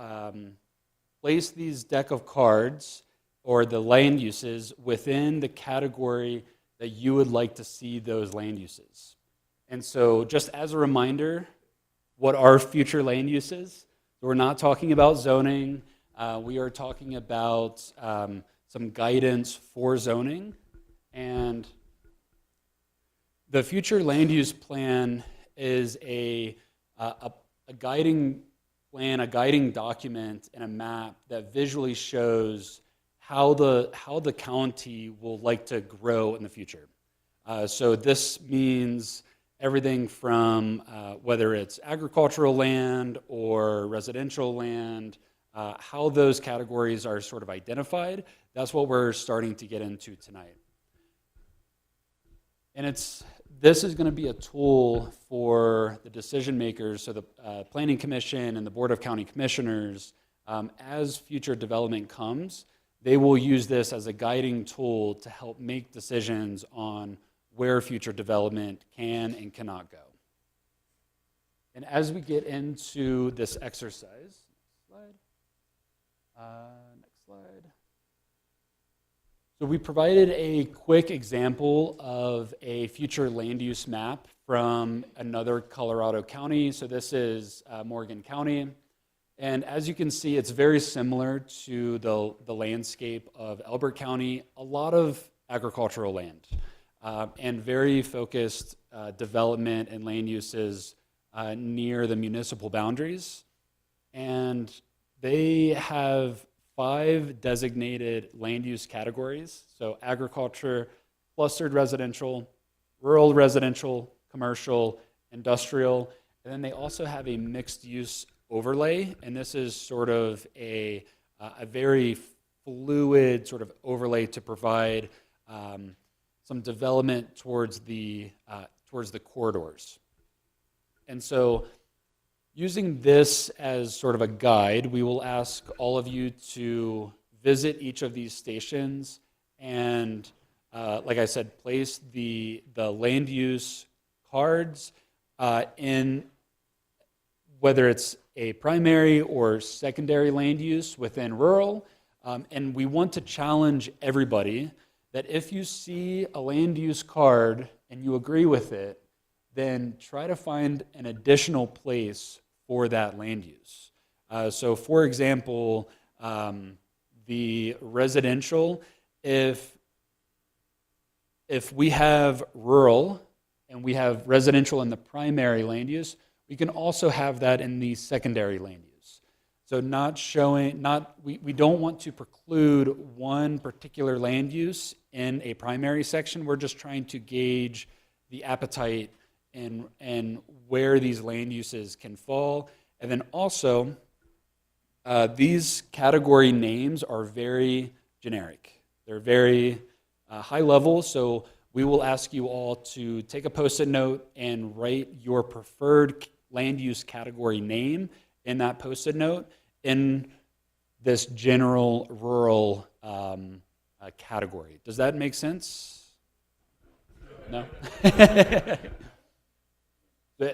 place these deck of cards or the land uses within the category that you would like to see those land uses. And so just as a reminder, what are future land uses? We're not talking about zoning. We are talking about some guidance for zoning. And the future land use plan is a guiding plan, a guiding document, and a map that visually shows how the county will like to grow in the future. So this means everything from whether it's agricultural land or residential land, how those categories are sort of identified. That's what we're starting to get into tonight. And this is going to be a tool for the decision makers, so the Planning Commission and the Board of County Commissioners, as future development comes, they will use this as a guiding tool to help make decisions on where future development can and cannot go. And as we get into this exercise, next slide. So we provided a quick example of a future land use map from another Colorado county. So this is Morgan County. And as you can see, it's very similar to the landscape of Elbert County, a lot of agricultural land, and very focused development and land uses near the municipal boundaries. And they have 5 designated land use categories. So agriculture, clustered residential, rural residential, commercial, industrial, and then they also have a mixed use overlay, and this is sort of a very fluid sort of overlay to provide some development towards the corridors. And so using this as sort of a guide, we will ask all of you to visit each of these stations and, like I said, place the land use cards in whether it's a primary or secondary land use within rural. And we want to challenge everybody that if you see a land use card and you agree with it, then try to find an additional place for that land use. So for example, the residential, if we have rural and we have residential in the primary land use, we can also have that in the secondary land use. So we don't want to preclude one particular land use in a primary section. We're just trying to gauge the appetite and where these land uses can fall. And then also, these category names are very generic. They're very high level, so we will ask you all to take a Post-it note and write your preferred land use category name in that Post-it note in this general rural category. Does that make sense? No? It's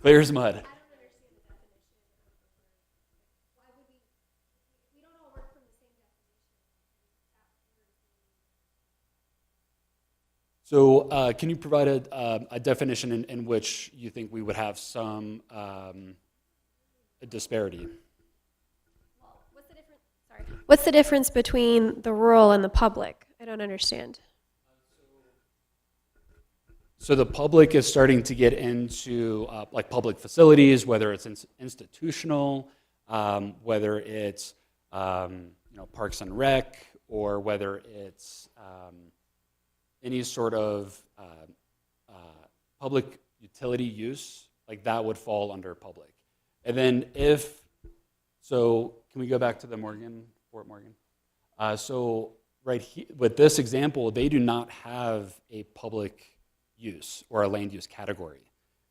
clear as mud. So can you provide a definition in which you think we would have some disparity? What's the difference between the rural and the public? I don't understand. So the public is starting to get into like public facilities, whether it's institutional, whether it's Parks and Rec, or whether it's any sort of public utility use, like that would fall under public. And then can we go back to the Fort Morgan? So right here, with this example, they do not have a public use or a land use category.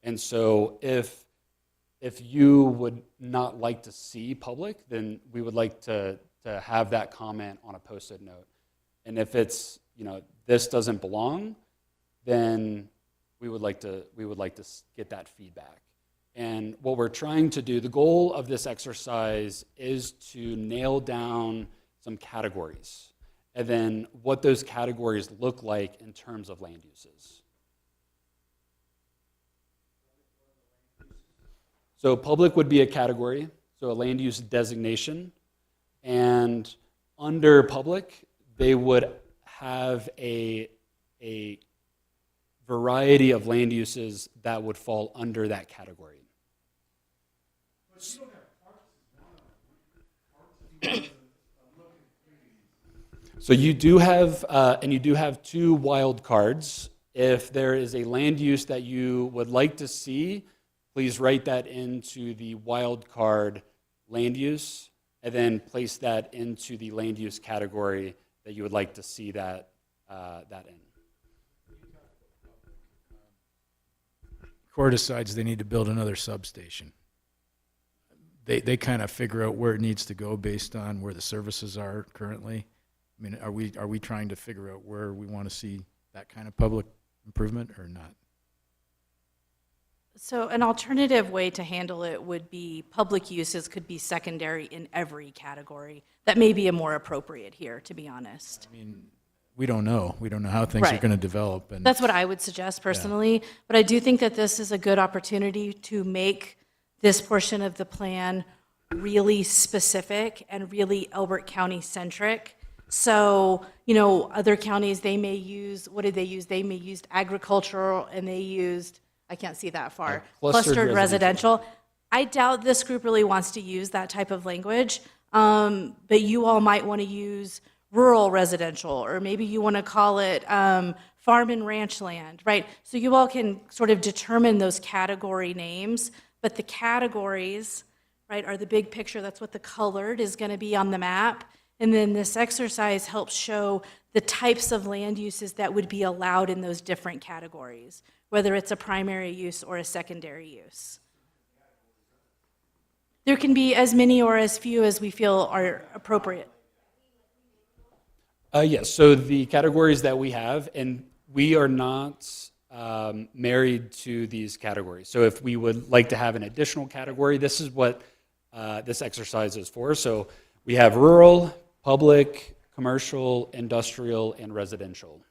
And so if you would not like to see public, then we would like to have that comment on a Post-it note. And if it's, this doesn't belong, then we would like to get that feedback. And what we're trying to do, the goal of this exercise is to nail down some categories, and then what those categories look like in terms of land uses. So public would be a category, so a land use designation, and under public, they would have a variety of land uses that would fall under that category. So you do have, and you do have 2 wild cards. If there is a land use that you would like to see, please write that into the wild card land use, and then place that into the land use category that you would like to see that in. Corps decides they need to build another substation. They kind of figure out where it needs to go based on where the services are currently. I mean, are we trying to figure out where we want to see that kind of public improvement or not? So an alternative way to handle it would be public uses could be secondary in every category. That may be a more appropriate here, to be honest. I mean, we don't know. We don't know how things are Right. going to develop. And That's what I would suggest personally, but I do think that this is a good opportunity to make this portion of the plan really specific and really Elbert County centric. So, other counties, they may use, what did they use? They may use agricultural and they used, I can't see that far, clustered residential. I doubt this group really wants to use that type of language, but you all might want to use rural residential, or maybe you want to call it farm and ranch land, right? So you all can sort of determine those category names, but the categories, right, are the big picture. That's what the colored is going to be on the map. And then this exercise helps show the types of land uses that would be allowed in those different categories, whether it's a primary use or a secondary use. There can be as many or as few as we feel are appropriate. Yes, so the categories that we have, and we are not married to these categories. So if we would like to have an additional category, this is what this exercise is for. So we have rural, public, commercial, industrial, and residential.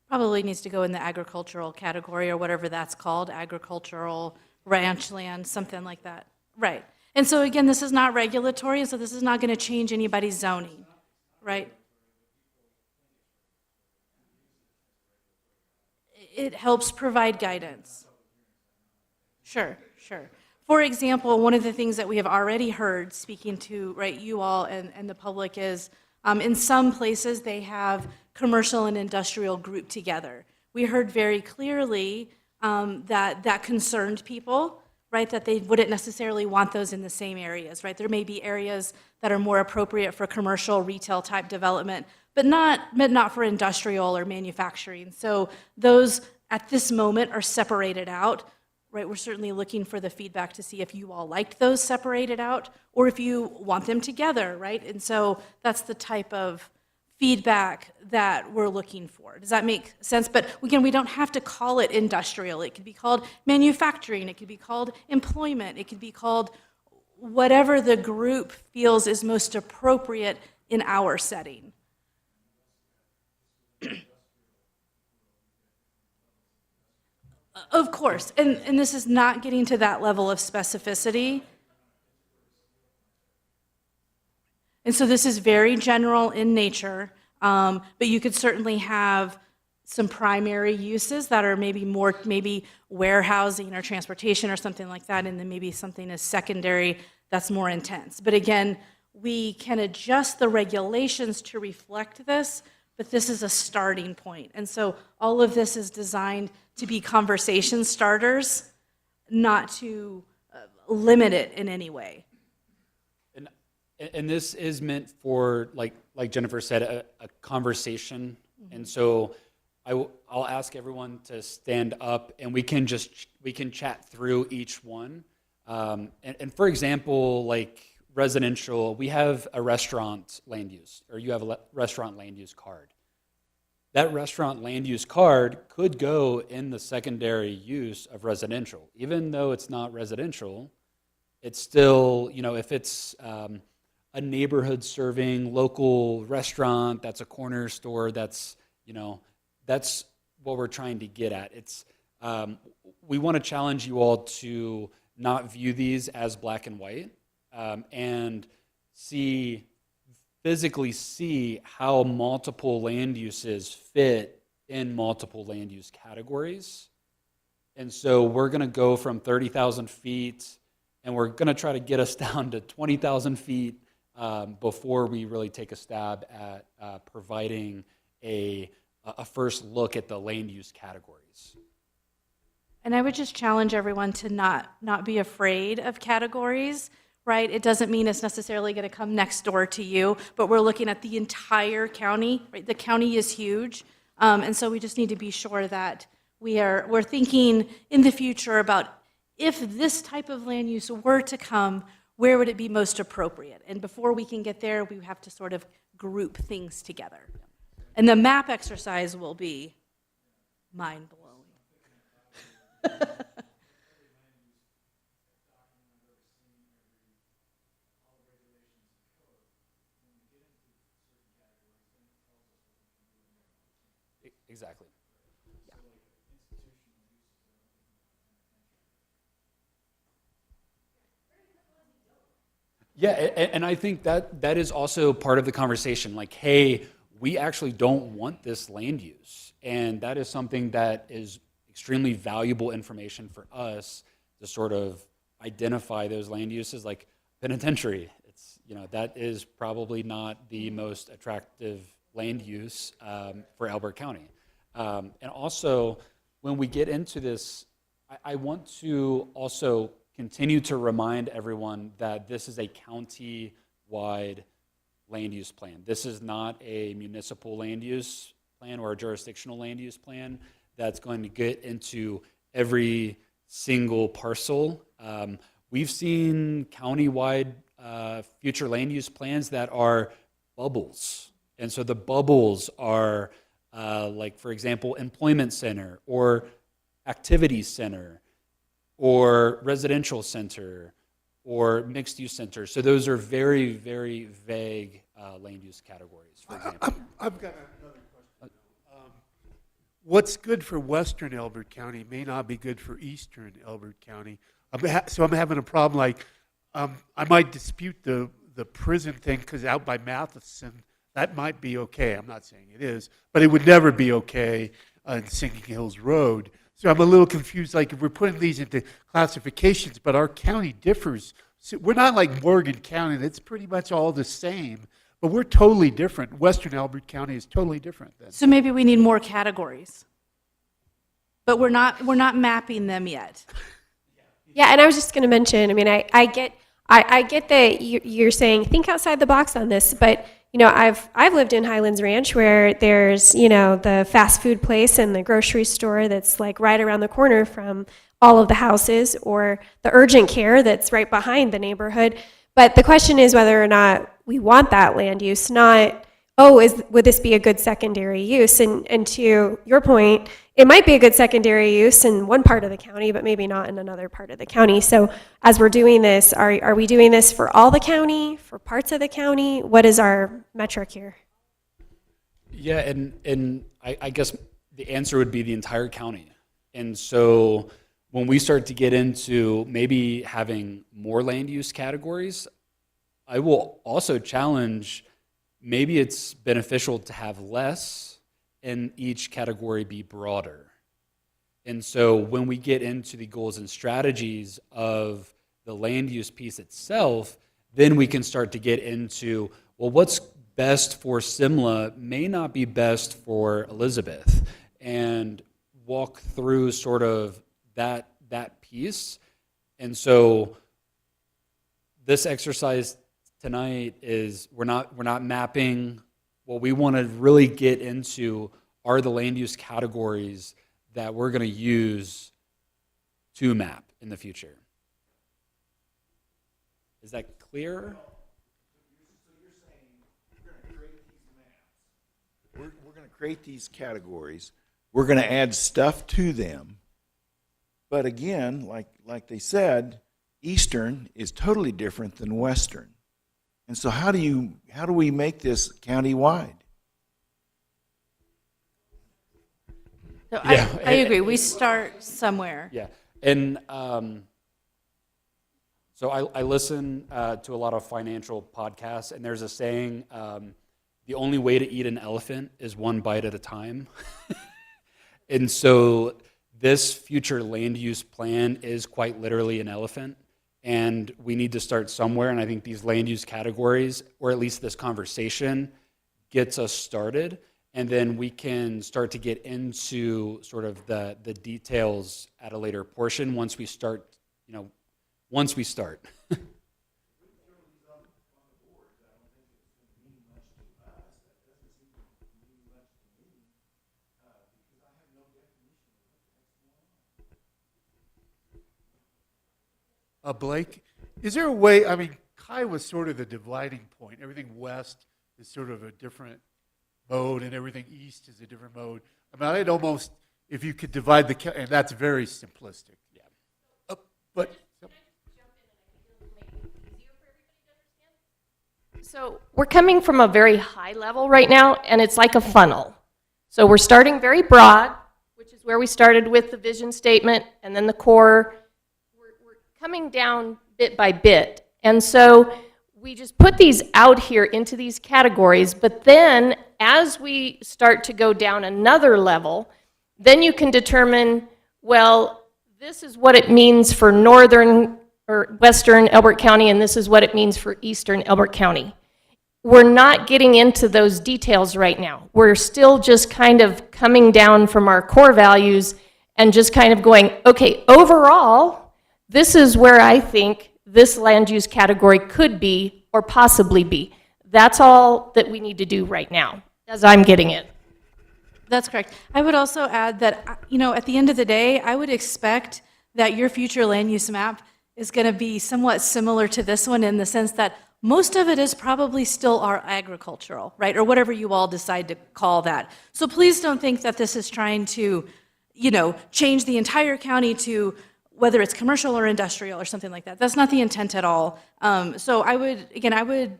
Probably needs to go in the agricultural category or whatever that's called, agricultural, ranch land, something like that. Right. And so again, this is not regulatory, so this is not going to change anybody's zoning, right? It helps provide guidance. Sure, sure. For example, one of the things that we have already heard, speaking to, right, you all and the public is, in some places they have commercial and industrial grouped together. We heard very clearly that concerned people, right, that they wouldn't necessarily want those in the same areas, right? There may be areas that are more appropriate for commercial, retail type development, but not for industrial or manufacturing. So those at this moment are separated out, right? We're certainly looking for the feedback to see if you all liked those separated out or if you want them together, right? And so that's the type of feedback that we're looking for. Does that make sense? But again, we don't have to call it industrial. It could be called manufacturing. It could be called employment. It could be called whatever the group feels is most appropriate in our setting. Of course, and this is not getting to that level of specificity. And so this is very general in nature, but you could certainly have some primary uses that are maybe warehousing or transportation or something like that, and then maybe something as secondary that's more intense. But again, we can adjust the regulations to reflect this, but this is a starting point. And so all of this is designed to be conversation starters, not to limit it in any way. And this is meant for, like Jennifer said, a conversation. Mm-hmm. And so I'll ask everyone to stand up, and we can chat through each one. And for example, like residential, we have a restaurant land use, or you have a restaurant land use card. That restaurant land use card could go in the secondary use of residential. Even though it's not residential, it's still, if it's a neighborhood serving local restaurant, that's a corner store, that's what we're trying to get at. It's we want to challenge you all to not view these as black and white, and physically see how multiple land uses fit in multiple land use categories. And so we're going to go from 30,000 feet, and we're going to try to get us down to 20,000 feet before we really take a stab at providing a first look at the land use categories. And I would just challenge everyone to not be afraid of categories, right? It doesn't mean it's necessarily going to come next door to you, but we're looking at the entire county, right? The county is huge, and so we just need to be sure that we're thinking in the future about if this type of land use were to come, where would it be most appropriate? And before we can get there, we have to sort of group things together. And the map exercise will be mind-blowing. Exactly. Yeah, and I think that is also part of the conversation. Like, hey, we actually don't want this land use, and that is something that is extremely valuable information for us to sort of identify those land uses, like penitentiary. It's, you know, that is probably not the most attractive land use for Elbert County. And also, when we get into this, I want to also continue to remind everyone that this is a county-wide land use plan. This is not a municipal land use plan or a jurisdictional land use plan that's going to get into every single parcel. We've seen county-wide future land use plans that are bubbles. And so the bubbles are like, for example, employment center or activities center or residential center or mixed use center. So those are very, very vague land use categories, for example. I've got another question. What's good for western Elbert County may not be good for eastern Elbert County. So I'm having a problem, like, I might dispute the prison thing, because out by Matheson, that might be okay. I'm not saying it is, but it would never be okay on Sinking Hills Road. So I'm a little confused, like, if we're putting these into classifications, but our county differs. So we're not like Morgan County, that's pretty much all the same, but we're totally different. Western Elbert County is totally different than. So maybe we need more categories. But we're not mapping them yet. Yeah, and I was just going to mention, I mean, I get that you're saying think outside the box on this, but you know, I've lived in Highlands Ranch where there's, you know, the fast food place and the grocery store that's like right around the corner from all of the houses, or the urgent care that's right behind the neighborhood. But the question is whether or not we want that land use, not, would this be a good secondary use? And to your point, it might be a good secondary use in one part of the county, but maybe not in another part of the county. So as we're doing this, are we doing this for all the county, for parts of the county? What is our metric here? Yeah, and I guess the answer would be the entire county. And so when we start to get into maybe having more land use categories, I will also challenge, maybe it's beneficial to have less and each category be broader. And so when we get into the goals and strategies of the land use piece itself, then we can start to get into, well, what's best for Simla may not be best for Elizabeth, and walk through sort of that piece. And so this exercise tonight is we're not mapping. What we want to really get into are the land use categories that we're going to use to map in the future. Is that clear? We're going to create these categories. We're going to add stuff to them. But again, like they said, Eastern is totally different than Western. And so how do we make this county-wide? So Yeah. I agree. We start somewhere. Yeah, and so I listen to a lot of financial podcasts, and there's a saying, the only way to eat an elephant is one bite at a time. And so this future land use plan is quite literally an elephant, and we need to start somewhere, and I think these land use categories, or at least this conversation, gets us started. and then we can start to get into sort of the details at a later portion once we start, once we start. Blake, is there a way, I mean, Kai was sort of the dividing point. Everything west is sort of a different mode, and everything east is a different mode. I mean, I'd almost, if you could divide and that's very simplistic. Yeah. But, So we're coming from a very high level right now, and it's like a funnel. So we're starting very broad, which is where we started with the vision statement, and then the core. We're coming down bit by bit. And so we just put these out here into these categories, but then as we start to go down another level, then you can determine, well, this is what it means for northern or western Elbert County, and this is what it means for eastern Elbert County. We're not getting into those details right now. We're still just kind of coming down from our core values and just kind of going, okay, overall, this is where I think this land use category could be or possibly be. That's all that we need to do right now, as I'm getting it. That's correct. I would also add that, at the end of the day, I would expect that your future land use map is going to be somewhat similar to this one in the sense that most of it is probably still our agricultural, right? Or whatever you all decide to call that. So please don't think that this is trying to, change the entire county to whether it's commercial or industrial or something like that. That's not the intent at all. So I would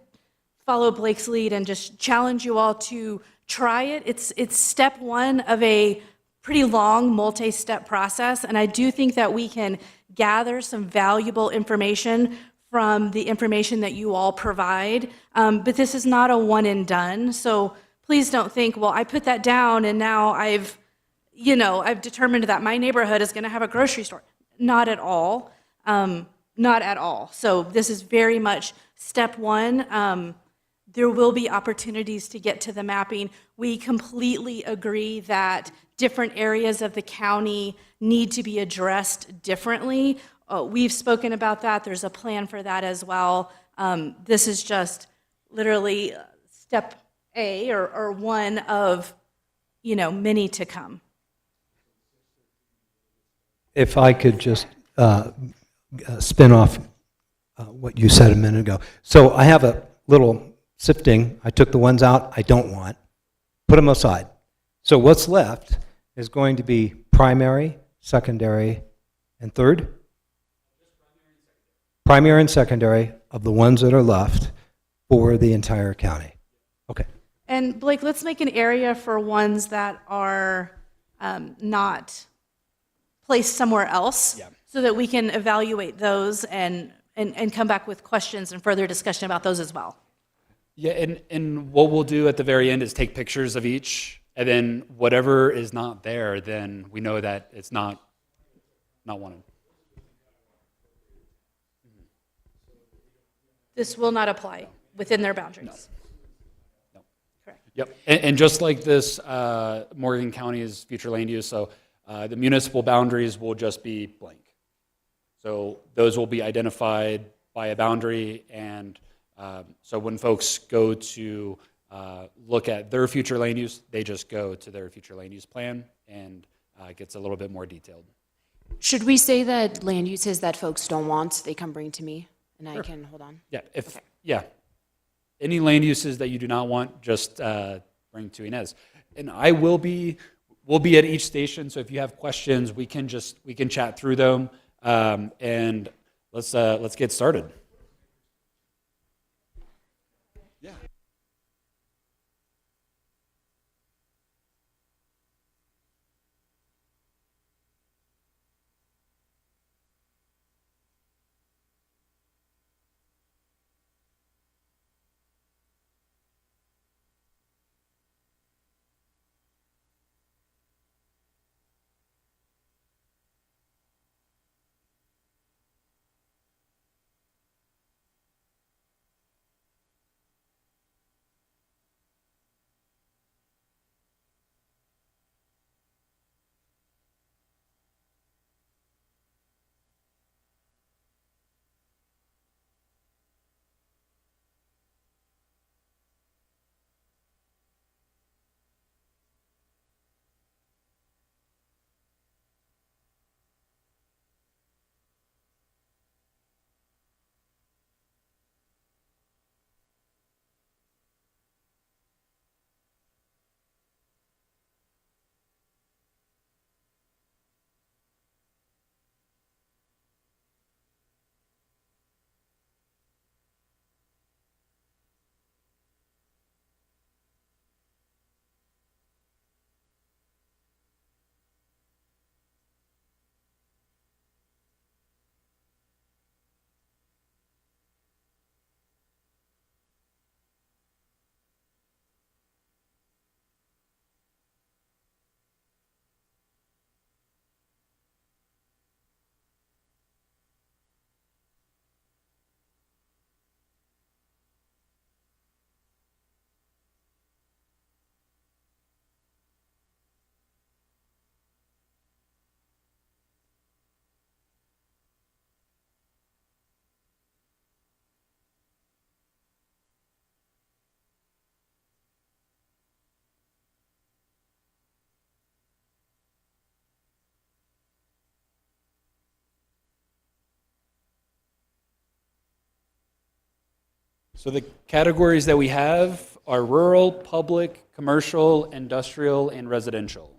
follow Blake's lead and just challenge you all to try it. It's step one of a pretty long multi-step process, and I do think that we can gather some valuable information from the information that you all provide, but this is not a one and done, so please don't think, well, I put that down and now I've determined that my neighborhood is gonna have a grocery store. Not at all, not at all. So this is very much step one. There will be opportunities to get to the mapping. We completely agree that different areas of the county need to be addressed differently. We've spoken about that. There's a plan for that as well. This is just literally step A or one of, many to come. If I could just spin off what you said a minute ago. So I have a little sifting. I took the ones out I don't want, put them aside. So what's left is going to be primary, secondary, and third? Primary and secondary of the ones that are left for the entire county. Okay. And Blake, let's make an area for ones that are not placed somewhere else, so that we can evaluate those and come back with questions and further discussion about those as well. Yeah, and what we'll do at the very end is take pictures of each, and then whatever is not there, then we know that it's not wanted. This will not apply within their boundaries. No. Correct. Yep, and just like this, Morgan County's future land use, so the municipal boundaries will just be blank. So those will be identified by a boundary, and so when folks go to look at their future land use, they just go to their future land use plan, and it gets a little bit more detailed. Should we say that land uses that folks don't want, they can bring to me and I can hold on? Yeah, any land uses that you do not want, just bring to Inez. And we'll be at each station, so if you have questions, we can chat through them, and let's get started. So the categories that we have are rural, public, commercial, industrial, and residential.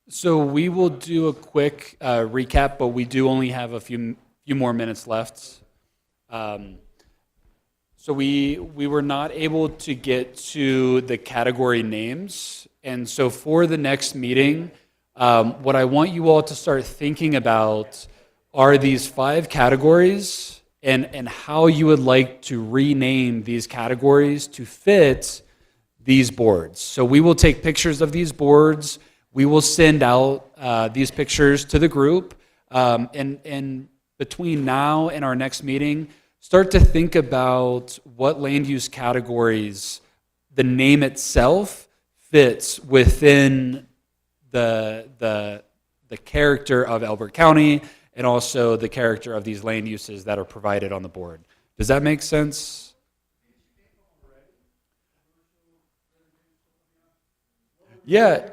So we will do a quick recap, but we do only have a few more minutes left. So we were not able to get to the category names, and so for the next meeting, what I want you all to start thinking about are these 5 categories and how you would like to rename these categories to fit these boards. So we will take pictures of these boards. We will send out these pictures to the group. And between now and our next meeting, start to think about what land use categories the name itself fits within the character of Elbert County and also the character of these land uses that are provided on the board. Does that make sense? Yeah.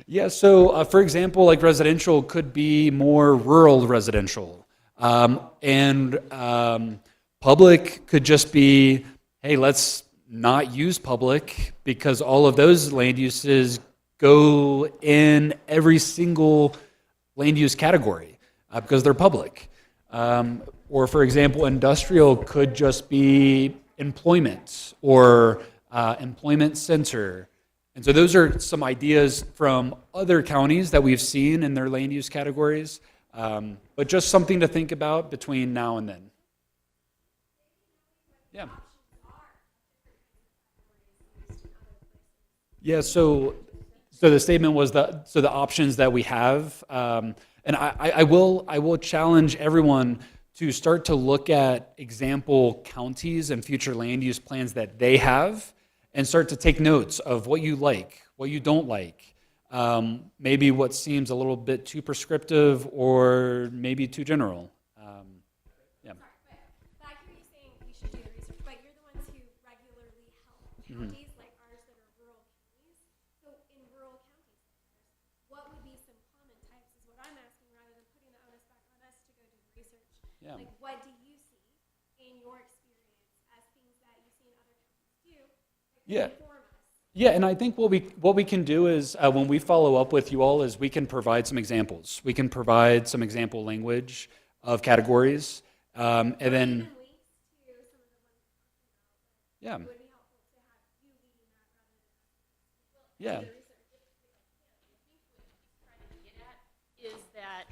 Yeah, so for example, like residential could be more rural residential. And public could just be, hey, let's not use public because all of those land uses go in every single land use category because they're public. Or for example, industrial could just be employment or employment center. And so those are some ideas from other counties that we've seen in their land use categories, but just something to think about between now and then. Yeah. Yeah, so the statement was the options that we have, and I will challenge everyone to start to look at example counties and future land use plans that they have, and start to take notes of what you like, what you don't like, maybe what seems a little bit too prescriptive or maybe too general. Yeah. But I hear you saying we should do the research, but you're the ones who regularly help counties like ours that are rural counties. So in rural counties, what would be some common types is what I'm asking rather than putting the onus back on us to go do the research. Yeah. Like what do you see in your experience as things that you see in other counties do? Yeah. Inform us. Yeah, and I think what we can do is when we follow up with you all is we can provide some examples. We can provide some example language of categories, and then Even links to some of the ones yeah, it would be helpful to have you leading that rather than yeah, Is that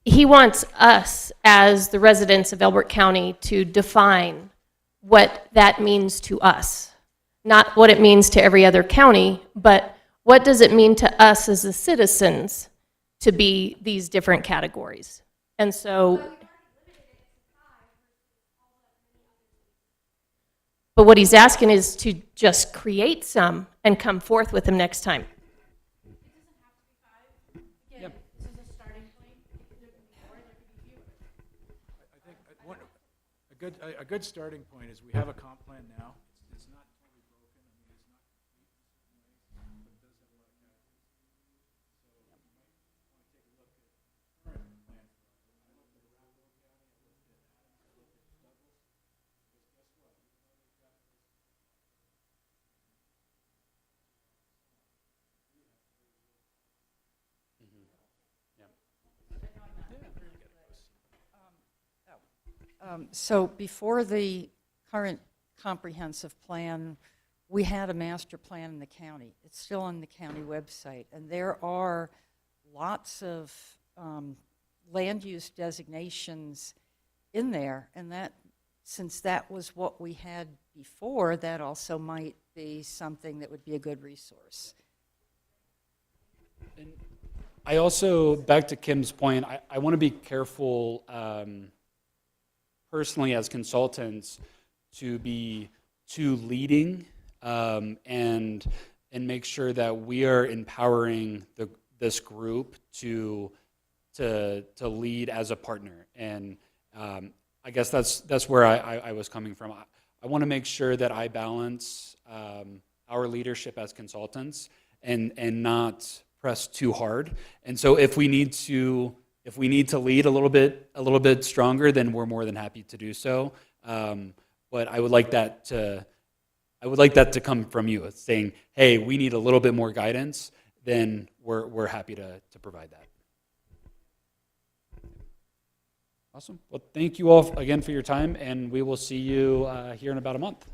he wants us, as the residents of Elbert County, to define what that means to us. Not what it means to every other county, but what does it mean to us as the citizens to be these different categories? And so, but what he's asking is to just create some and come forth with them next time. Again, this is a starting point. There could be more, there could be fewer. I think a good starting point is we have a comp plan now. It's not totally broken. I mean, it's not complete in certain ways, but it does have a lot of categories. So you might want to take a look at current plan. I looked at Arapahoe County, I looked at Adams, I looked at Douglas. Because guess what? Even though they've got this, So before the current comprehensive plan, we had a master plan in the county. It's still on the county website, and there are lots of land use designations in there, and that, since that was what we had before, that also might be something that would be a good resource. And I also, back to Kim's point, I want to be careful personally as consultants to be too leading and make sure that we are empowering this group to lead as a partner. And I guess that's where I was coming from. I want to make sure that I balance our leadership as consultants and not press too hard. And so if we need to lead a little bit stronger, then we're more than happy to do so. But I would like that to come from you, saying, "Hey, we need a little bit more guidance." then we're happy to provide that. Awesome. Well, thank you all again for your time, and we will see you here in about a month.